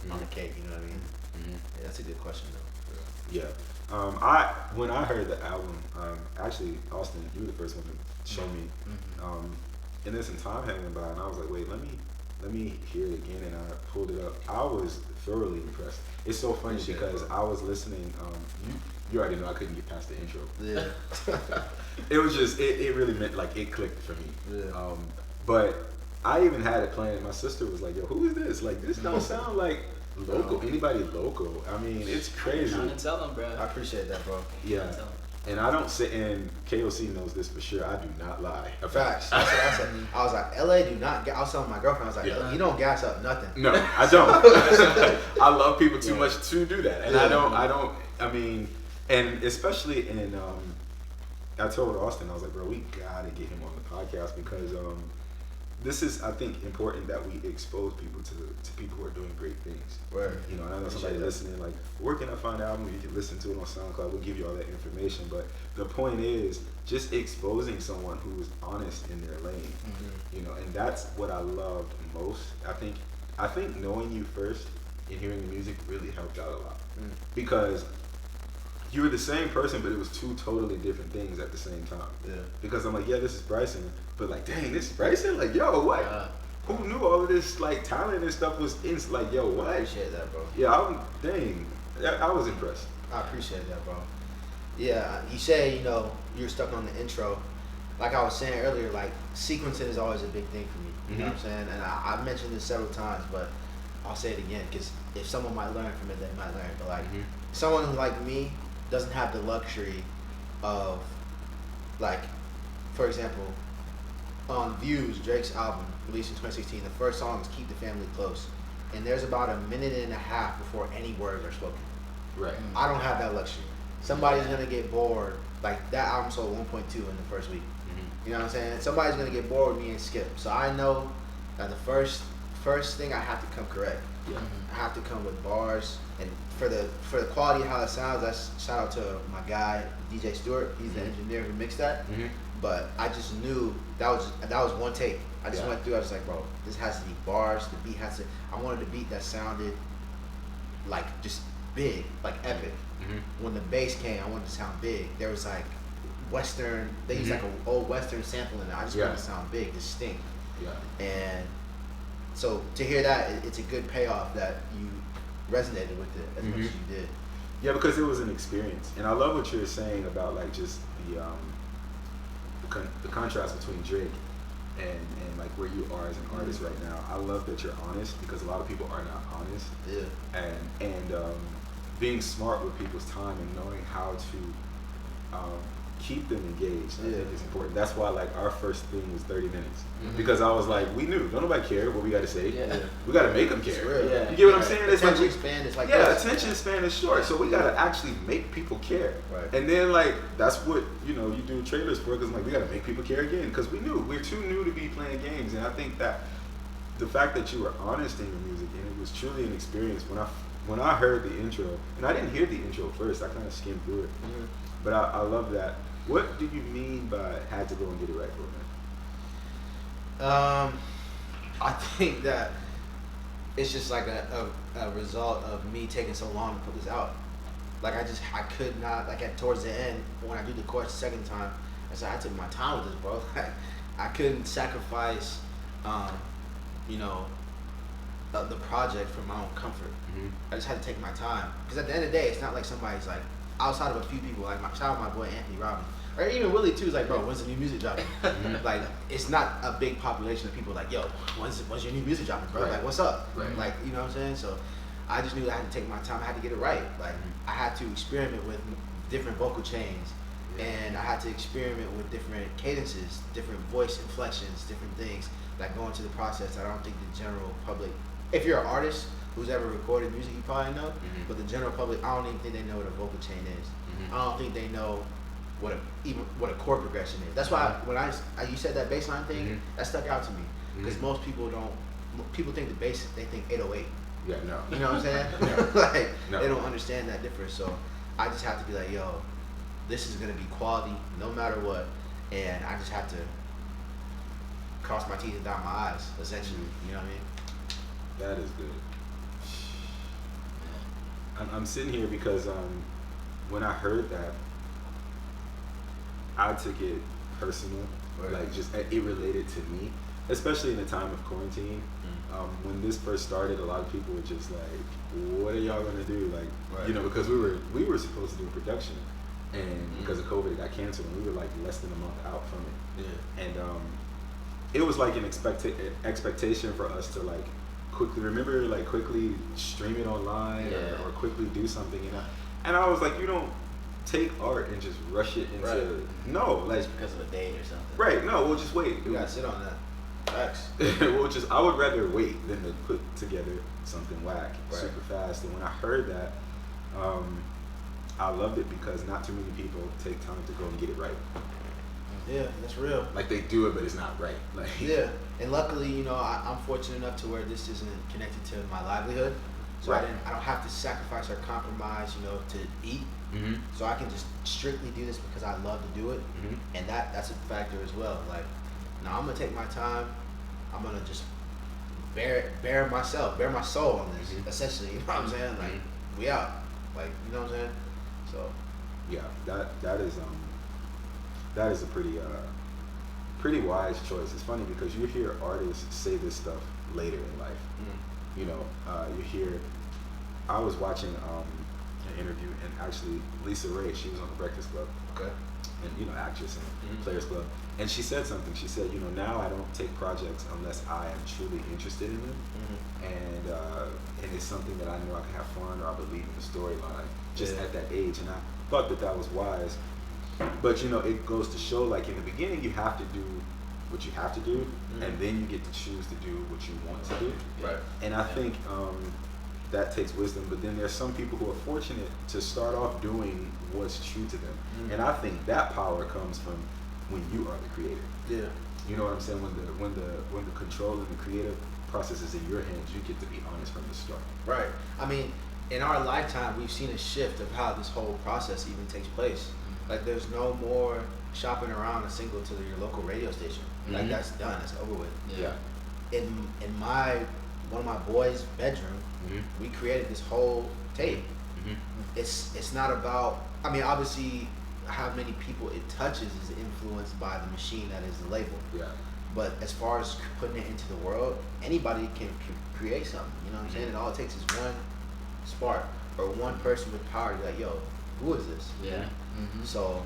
on the cake. You know what I mean? Yeah, that's a good question though. Yeah. When I heard the album, actually Austin, you were the first one to show me, and then some time had went by, and I was like, wait, let me hear it again, and I pulled it up. I was thoroughly impressed. It's so funny because I was listening. You already know I couldn't get past the intro. Yeah. It was just it really meant like it clicked for me. Yeah. But I even had it playing, and my sister was like, yo, who is this? Like this don't sound like local. Anybody local? I mean, it's crazy. I'm trying to tell them, bro. I appreciate that, bro. Yeah. And I don't say, and KOC knows this for sure, I do not lie. Facts. That's what I said. I was like, LA do not, I was telling my girlfriend, I was like, he don't gas up nothing. No, I don't. I love people too much to do that. And I mean, and especially in, I told Austin, I was like, bro, we gotta get him on the podcast because this is, I think, important that we expose people to people who are doing great things. Right. You know, I know somebody listening, like, where can I find the album? You can listen to it on SoundCloud. We'll give you all that information. But the point is just exposing someone who is honest in their lane. You know, and that's what I loved most. I think knowing you first and hearing the music really helped out a lot. Because you were the same person, but it was two totally different things at the same time. Yeah. Because I'm like, yeah, this is Bryson, but like, dang, this is Bryson? Like, yo, what? Who knew all of this, like, talent and stuff was in, like, yo, what? I appreciate that, bro. Yeah, I was impressed. I appreciate that, bro. Yeah, you say, you're stuck on the intro. Like I was saying earlier, like, sequencing is always a big thing for me. You know what I'm saying? And I've mentioned this several times, but I'll say it again, because if someone might learn from it, they might learn. But, like, someone like me doesn't have the luxury of, like, for example, on Views, Drake's album, released in 2016, the first song is Keep the Family Close. And there's about a minute and a half before any words are spoken. Right. I don't have that luxury. Somebody's going to get bored. Like, that album sold 1.2 in the first week. You know what I'm saying? Somebody's going to get bored with me and skip. So I know that the first thing I have to come correct. Yeah. I have to come with bars. And for the quality of how it sounds, that's shout out to my guy DJ Stewart. He's the engineer who mixed that. But I just knew that was one take. I just went through. I was like, bro, this has to be bars. The beat has to. I wanted a beat that sounded like just big, like epic. When the bass came, I wanted to sound big. There was like Western. They use like an old Western sample in it. I just wanted to sound big, distinct. And so to hear that, it's a good payoff that you resonated with it as much as you did. Yeah, because it was an experience, and I love what you're saying about like just the contrast between Drake and like where you are as an artist right now. I love that you're honest, because a lot of people are not honest. And being smart with people's time and knowing how to keep them engaged, I think is important. That's why like our first thing was 30 minutes, because I was like, we knew don't nobody care what we got to say. We got to make them care. You get what I'm saying? It's attention like span is like attention span is short, so we got to actually make people care. And then like that's what you do trailers for, because like we got to make people care again, because we're too new to be playing games. And I think that the fact that you were honest in your music, and it was truly an experience. When I heard the intro, and I didn't hear the intro first, I kind of skimmed through it, but I love that. What do you mean by had to go and get it right for me? I think that it's just like a result of me taking so long to put this out. Like I could not, like towards the end when I do the chorus the second time, I said I took my time with this, bro. Like I couldn't sacrifice, the project for my own comfort. I just had to take my time, because at the end of the day, it's not like somebody's like, outside of a few people, like shout out my boy Anthony Robbins, or even Willie too, is like, bro, when's the new music dropping? Like, it's not a big population of people like, yo, when's your new music dropping, bro? Like, what's up? Like, you know what I'm saying? So I just knew that I had to take my time. I had to get it right. Like, I had to experiment with different vocal chains, and I had to experiment with different cadences, different voice inflections, different things that go into the process that I don't think the general public, if you're an artist who's ever recorded music, you probably know, but the general public, I don't even think they know what a vocal chain is. I don't think they know what a chord progression is. That's why when you said that bass line thing, that stuck out to me, because most people think the bass, they think 808. Yeah, no. You know what I'm saying? Like, they don't understand that difference. So I just have to be like, yo, this is gonna be quality no matter what, and I just have to cross my teeth and dot my eyes, essentially. You know what I mean? That is good. I'm sitting here because when I heard that, I took it personal. Like, just it related to me, especially in the time of quarantine. When this first started, a lot of people were just like, what are y'all gonna do? Like, because we were supposed to do a production, and because of COVID it got canceled, and we were like less than a month out from it. And it was like an expectation for us to like quickly stream it online, or quickly do something, and I was like, you don't take art and just rush it into no, like, just because of a date or something. Right? No, we'll just wait. You gotta sit on that. Facts. I would rather wait than to put together something whack super fast. And when I heard that, I loved it, because not too many people take time to go and get it right. Yeah, that's real. Like, they do it, but it's not right. Like, and luckily, I'm fortunate enough to where this isn't connected to my livelihood, so I don't have to sacrifice or compromise, to eat. So I can just strictly do this because I love to do it, and that's a factor as well. Like, now I'm gonna take my time. I'm gonna just bare my soul on this, essentially. You know what I'm saying? Like, we out. Like, you know what I'm saying? So yeah, that is a pretty wise choice. It's funny because you hear artists say this stuff later in life. You hear. I was watching an interview, and actually Lisa Ray, she was on the Breakfast Club. Okay. And actress and Players Club, and she said something. She said, now I don't take projects unless I am truly interested in them, and it's something that I know I can have fun, or I believe in the storyline. Just at that age, and I thought that was wise. But it goes to show, like, in the beginning, you have to do what you have to do, and then you get to choose to do what you want to do. Right. And I think that takes wisdom. But then there's some people who are fortunate to start off doing what's true to them, and I think that power comes from when you are the creator. Yeah. You know what I'm saying? When the control and the creative process is in your hands, you get to be honest from the start. Right. I mean, in our lifetime, we've seen a shift of how this whole process even takes place. Like, there's no more shopping around a single to your local radio station. Like, that's done. That's over with. Yeah. In one of my boys' bedroom, we created this whole tape. It's not about. I mean, obviously, how many people it touches is influenced by the machine that is the label. Yeah. But as far as putting it into the world, anybody can create something. You know what I'm saying? And all it takes is one spark or one person with power to be like, yo, who is this? Yeah. So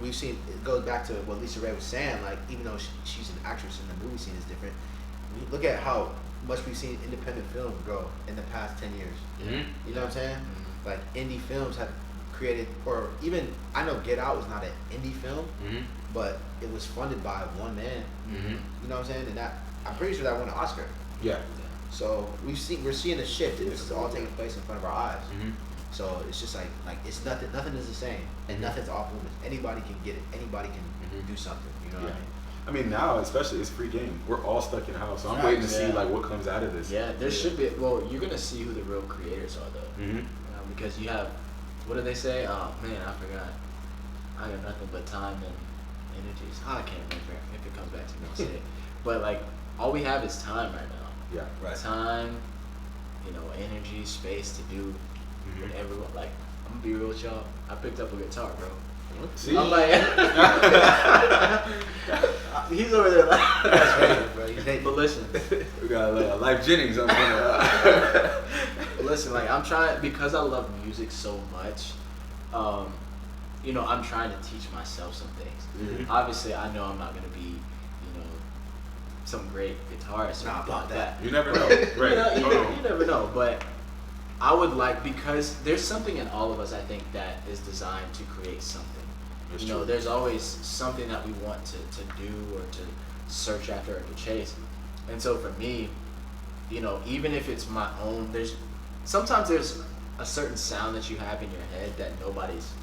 we've seen, it goes back to what Lisa Ray was saying, like, even though she's an actress and the movie scene is different, look at how much we've seen independent films grow in the past 10 years. You know what I'm saying? Like, indie films have created, or even, I know Get Out was not an indie film, but it was funded by one man. You know what I'm saying? And that, I'm pretty sure that won an Oscar. Yeah. So we're seeing a shift, and this is all taking place in front of our eyes. So it's just like it's nothing is the same, and nothing's off limits. Anybody can get it. Anybody can do something. You know what I mean? I mean, now especially it's free game. We're all stuck in the house, so I'm waiting to see like what comes out of this. Yeah, there should be. Well, you're gonna see who the real creators are though, because you have. What do they say? Oh man, I forgot. I got nothing but time and energies. I can't remember if it comes back to me. I'll say it. But like, all we have is time right now. Yeah. Right. Time, energy, space to do whatever. Like, I'm gonna be real with y'all. I picked up a guitar, bro. See? I'm like, he's over there like, That's right, bro. You take but listen, We got Life Jennings on there. listen, like, I'm trying, because I love music so much, I'm trying to teach myself some things. Obviously, I know I'm not gonna be, some great guitarist or Nah, anything about like that. that. You never know. Right. You never know, but I would like, because there's something in all of us, I think, that is designed to create something. That's true. There's always something that we want to do or to search after or to chase. And so for me, even if it's my own, sometimes there's a certain sound that you have in your head that nobody's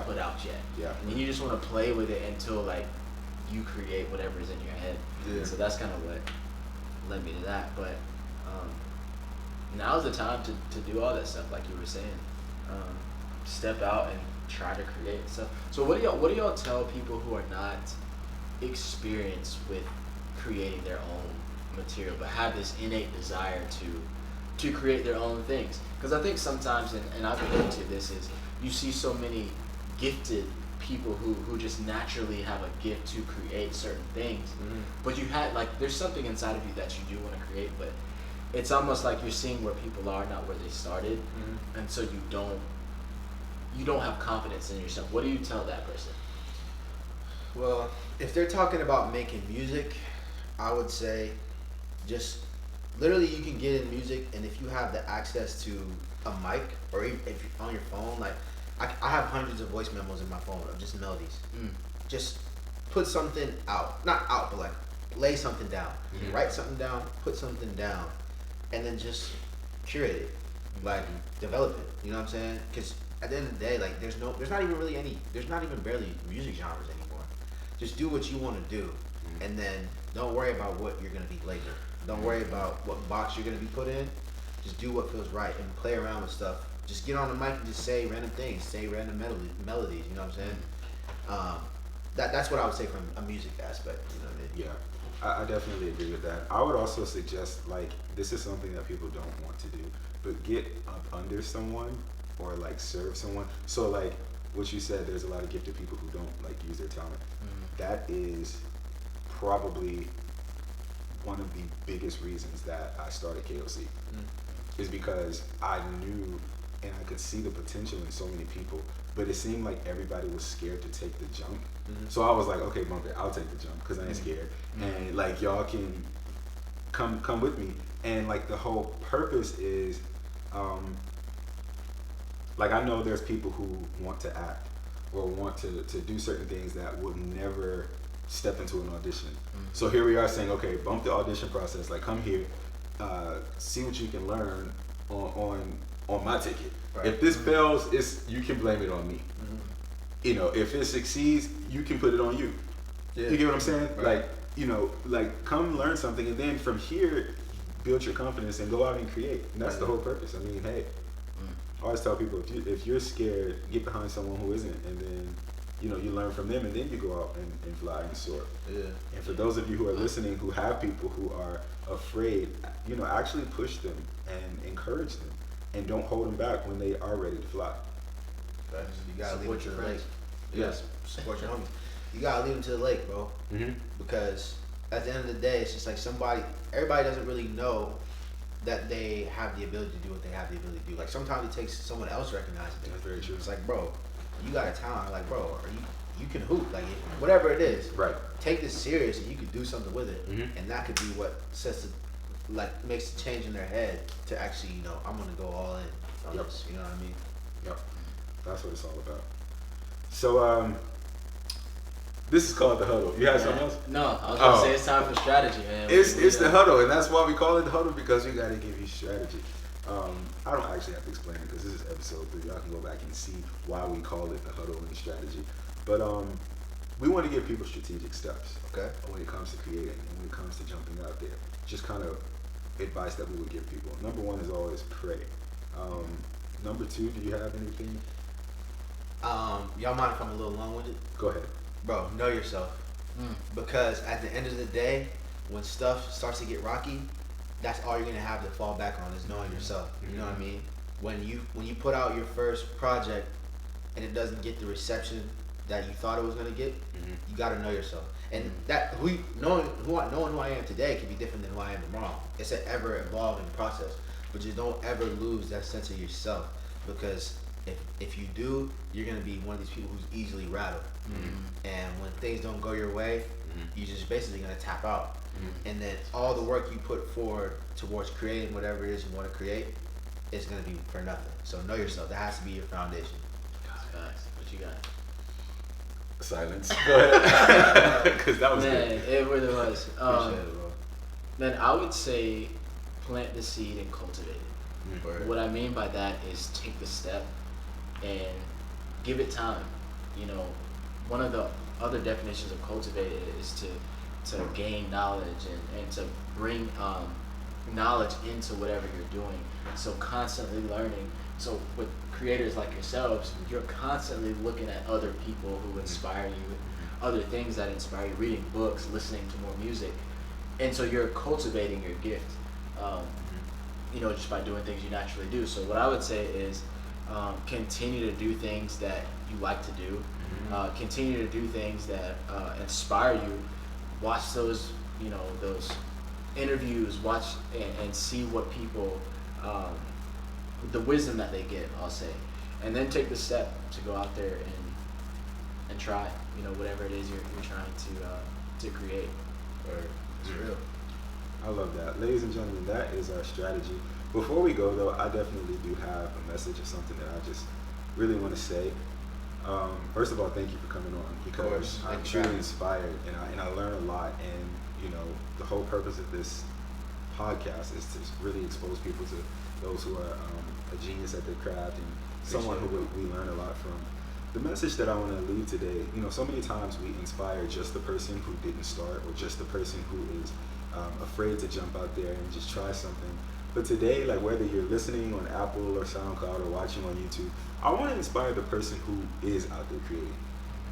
put out yet. Yeah. And you just want to play with it until like you create whatever's in your head. Yeah. So that's kind of what led me to that. But now's the time to do all that stuff, like you were saying. Step out and try to create stuff. So what do y'all tell people who are not experienced with creating their own material but have this innate desire to create their own things? Because I think sometimes, and I've been into this, is you see so many gifted people who just naturally have a gift to create certain things, but there's something inside of you that you do want to create, but it's almost like you're seeing where people are, not where they started, and so you don't have confidence in yourself. What do you tell that person? Well, if they're talking about making music, I would say just literally you can get in music, and if you have the access to a mic or if you're on your phone, like I have hundreds of voice memos in my phone of just melodies. Just put something out, not out, but like lay something down, write something down, put something down, and then just curate it, like develop it. You know what I'm saying? Because at the end of the day, like there's not even barely music genres anymore. Just do what you want to do, and then don't worry about what you're gonna be labeled. Don't worry about what box you're gonna be put in. Just do what feels right and play around with stuff. Just get on the mic and just say random things, say random melodies. You know what I'm saying? That's what I would say from a music aspect. You know what I mean? Yeah, I definitely agree with that. I would also suggest, like, this is something that people don't want to do, but get up under someone or like serve someone. So like what you said, there's a lot of gifted people who don't like use their talent. That is probably one of the biggest reasons that I started KOC. Is because I knew and I could see the potential in so many people, but it seemed like everybody was scared to take the jump. So I was like, okay, bump it, I'll take the jump because I ain't scared. And like y'all can come with me. And like the whole purpose is, like I know there's people who want to act or want to do certain things that would never step into an audition. So here we are saying, okay, bump the audition process, like come here, see what you can learn on my ticket. Right. If this fails, you can blame it on me. If it succeeds, you can put it on you. Yeah. You get what I'm saying? Right. Like come learn something, and then from here, build your confidence and go out and create. And that's the whole purpose. I mean, hey, always tell people if you're scared, get behind someone who isn't, and then you learn from them, and then you go out and fly and soar. Yeah. And for those of you who are listening who have people who are afraid, actually push them and encourage them, and don't hold them back when they are ready to fly. You gotta leave Support them to your the lake. friends. Yes, support your homies. You gotta leave them to the lake, bro. Mm-hmm. Because at the end of the day, it's just like everybody doesn't really know that they have the ability to do what they have the ability to do. Like sometimes it takes someone else recognizing it. That's very true. It's like, bro, you got a talent. Like, bro, you can hoop. Like, whatever it is. Right. Take this serious, and you can do something with it. Mm-hmm. And that could be what makes the change in their head to actually, I'm gonna go all in on Yep. this. You know what I mean? Yep. That's what it's all about. So, this is called the Huddle. You have something else? No, I was gonna say it's time for strategy, man. It's the Huddle, and that's why we call it the Huddle, because we got to give you strategy. I don't actually have to explain it because this is episode 3. Y'all can go back and see why we call it the Huddle and strategy. But we want to give people strategic steps. Okay. When it comes to creating and when it comes to jumping out there, just kind of advice that we would give people. Number 1 is always pray. Number 2, do you have anything? Y'all mind if I'm a little long-winded? Go ahead. Bro, know yourself. Because at the end of the day, when stuff starts to get rocky, that's all you're gonna have to fall back on is knowing yourself. You know what I mean? When you put out your first project and it doesn't get the reception that you thought it was gonna get, you gotta know yourself. And that knowing who I am today can be different than who I am tomorrow. It's an ever evolving process. But just don't ever lose that sense of yourself, because if you do, you're gonna be one of these people who's easily rattled. And when things don't go your way, you're just basically gonna tap out. And then all the work you put forward towards creating whatever it is you want to create is gonna be for nothing. So know yourself. That has to be your foundation. Facts. What you got? Silence. Go ahead. Because that was Man, good. it really was. Appreciate it, bro. Then I would say plant the seed and cultivate it. Word. What I mean by that is take the step and give it time. One of the other definitions of cultivate it is to gain knowledge and to bring knowledge into whatever you're doing. So constantly learning. So with creators like yourselves, you're constantly looking at other people who inspire you, other things that inspire you, reading books, listening to more music. And so you're cultivating your gift, just by doing things you naturally do. So what I would say is continue to do things that you like to do. Continue to do things that inspire you. Watch those interviews, watch and see what people, the wisdom that they get, I'll say. And then take the step to go out there and try, whatever it is you're trying to create. It's real. I love that. Ladies and gentlemen, that is our strategy. Before we go, though, I definitely do have a message or something that I just really want to say. First of all, thank you for coming on, because I'm truly inspired and I learn a lot. And the whole purpose of this podcast is to really expose people to those who are a genius at their craft and someone who we learn a lot from. The message that I want to leave today, so many times we inspire just the person who didn't start, or just the person who is afraid to jump out there and just try something. But today, like whether you're listening on Apple or SoundCloud or watching on YouTube, I want to inspire the person who is out there creating.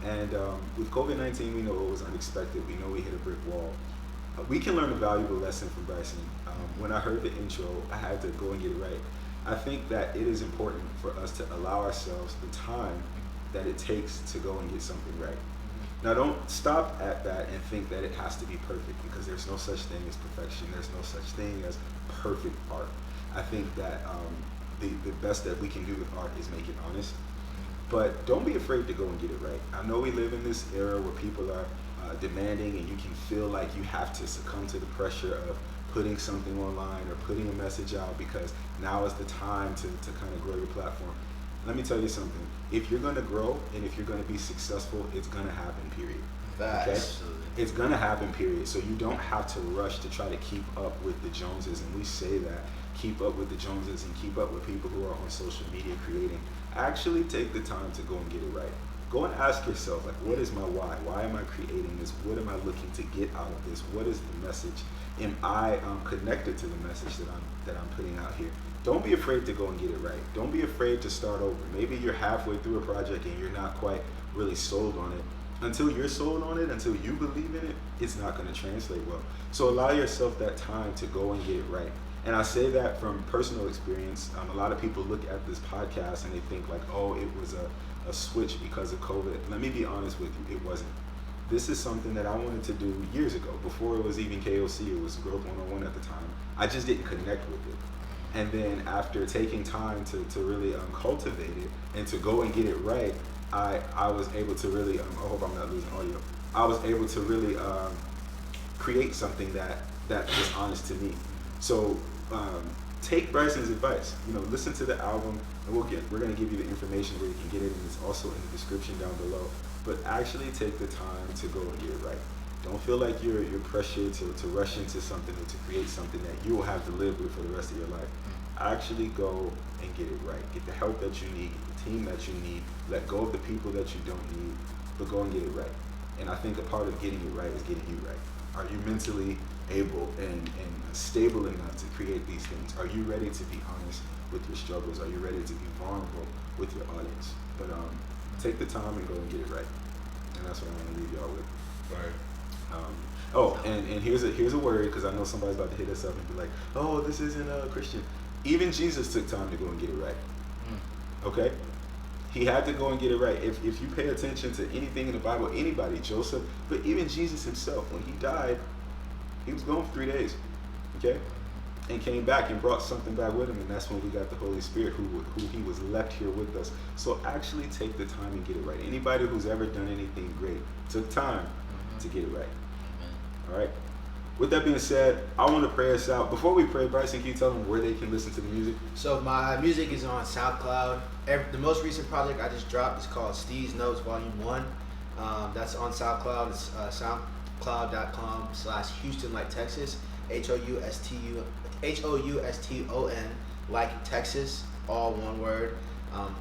And with COVID-19, we know it was unexpected. We know we hit a brick wall. We can learn a valuable lesson from Bryson. When I heard the intro, I had to go and get it right. I think that it is important for us to allow ourselves the time that it takes to go and get something right. Now, don't stop at that and think that it has to be perfect, because there's no such thing as perfection. There's no such thing as perfect art. I think that the best that we can do with art is make it honest. But don't be afraid to go and get it right. I know we live in this era where people are demanding, and you can feel like you have to succumb to the pressure of putting something online or putting a message out, because now is the time to kind of grow your platform. Let me tell you something. If you're going to grow and if you're going to be successful, it's going to happen, period. Okay? It's going to happen, period. So you don't have to rush to try to keep up with the Joneses. And we say that, keep up with the Joneses and keep up with people who are on social media creating. Actually take the time to go and get it right. Go and ask yourself, like, what is my why? Why am I creating this? What am I looking to get out of this? What is the message? Am I connected to the message that I'm putting out here? don't be afraid to go and get it right. Don't be afraid to start over. Maybe you're halfway through a project and you're not quite really sold on it. Until you're sold on it, until you believe in it, it's not going to translate well. So allow yourself that time to go and get it right. And I say that from personal experience. A lot of people look at this podcast and they think like, oh, it was a switch because of COVID. Let me be honest with you, it wasn't. This is something that I wanted to do years ago, before it was even KOC, it was Growth 101 at the time. I just didn't connect with it. And then after taking time to really cultivate it and to go and get it right, I was able to really, I hope I'm not losing audio, I was able to really create something that was honest to me. So take Bryson's advice, listen to the album, and we're gonna give you the information where you can get it, and it's also in the description down below. But actually take the time to go and get it right. Don't feel like you're pressured to rush into something or to create something that you will have to live with for the rest of your life. Actually go and get it right. Get the help that you need, get the team that you need. Let go of the people that you don't need, but go and get it right. And I think a part of getting it right is getting you right. Are you mentally able and stable enough to create these things? Are you ready to be honest with your struggles? Are you ready to be vulnerable with your audience? But take the time and go and get it right. And that's what I want to leave y'all with. Right. And here's a word, because I know somebody's about to hit us up and be like, oh, this isn't a Christian. Even Jesus took time to go and get it right. Okay? He had to go and get it right. If you pay attention to anything in the Bible, anybody, Joseph, but even Jesus himself, when he died, he was gone for 3 days. Okay? And came back and brought something back with him, and that's when we got the Holy Spirit, who he was left here with us. So actually take the time and get it right. Anybody who's ever done anything great took time to get it right. All right? With that being said, I want to pray us out. Before we pray, Bryson, can you tell them where they can listen to the music? So my music is on SoundCloud. The most recent project I just dropped is called Steve's Notes Volume 1. That's on SoundCloud. It's soundcloud.com/Houston like Texas. HOUSTON like Texas, all one word.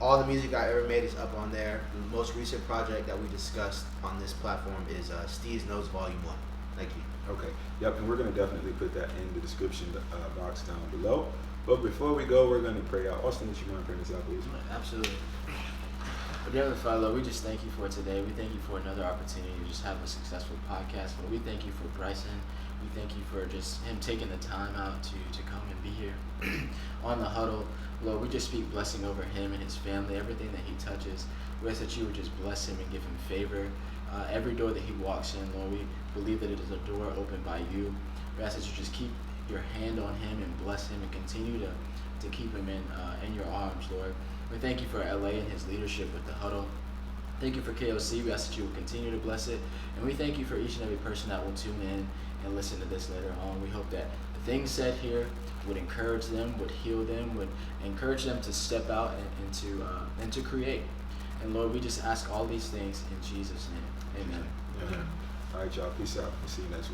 All the music I ever made is up on there. The most recent project that we discussed on this platform is Steve's Notes Volume 1. Thank you. Okay. Yep, and we're going to definitely put that in the description box down below. But before we go, we're going to pray out. Austin, would you mind praying us out, please? Absolutely. Dear Father, Lord, we just thank you for today. We thank you for another opportunity to just have a successful podcast. Lord, we thank you for Bryson. We thank you for just him taking the time out to come and be here on the Huddle. Lord, we just speak blessing over him and his family, everything that he touches. We ask that you would just bless him and give him favor. Every door that he walks in, Lord, we believe that it is a door opened by you. We ask that you just keep your hand on him and bless him and continue to keep him in your arms, Lord. We thank you for LA and his leadership with the Huddle. Thank you for KOC. We ask that you will continue to bless it. And we thank you for each and every person that will tune in and listen to this later on. We hope that the things said here would encourage them, would heal them, would encourage them to step out and to create. And Lord, we just ask all these things in Jesus' name. Amen. All right, y'all. Peace out. We'll see you next week.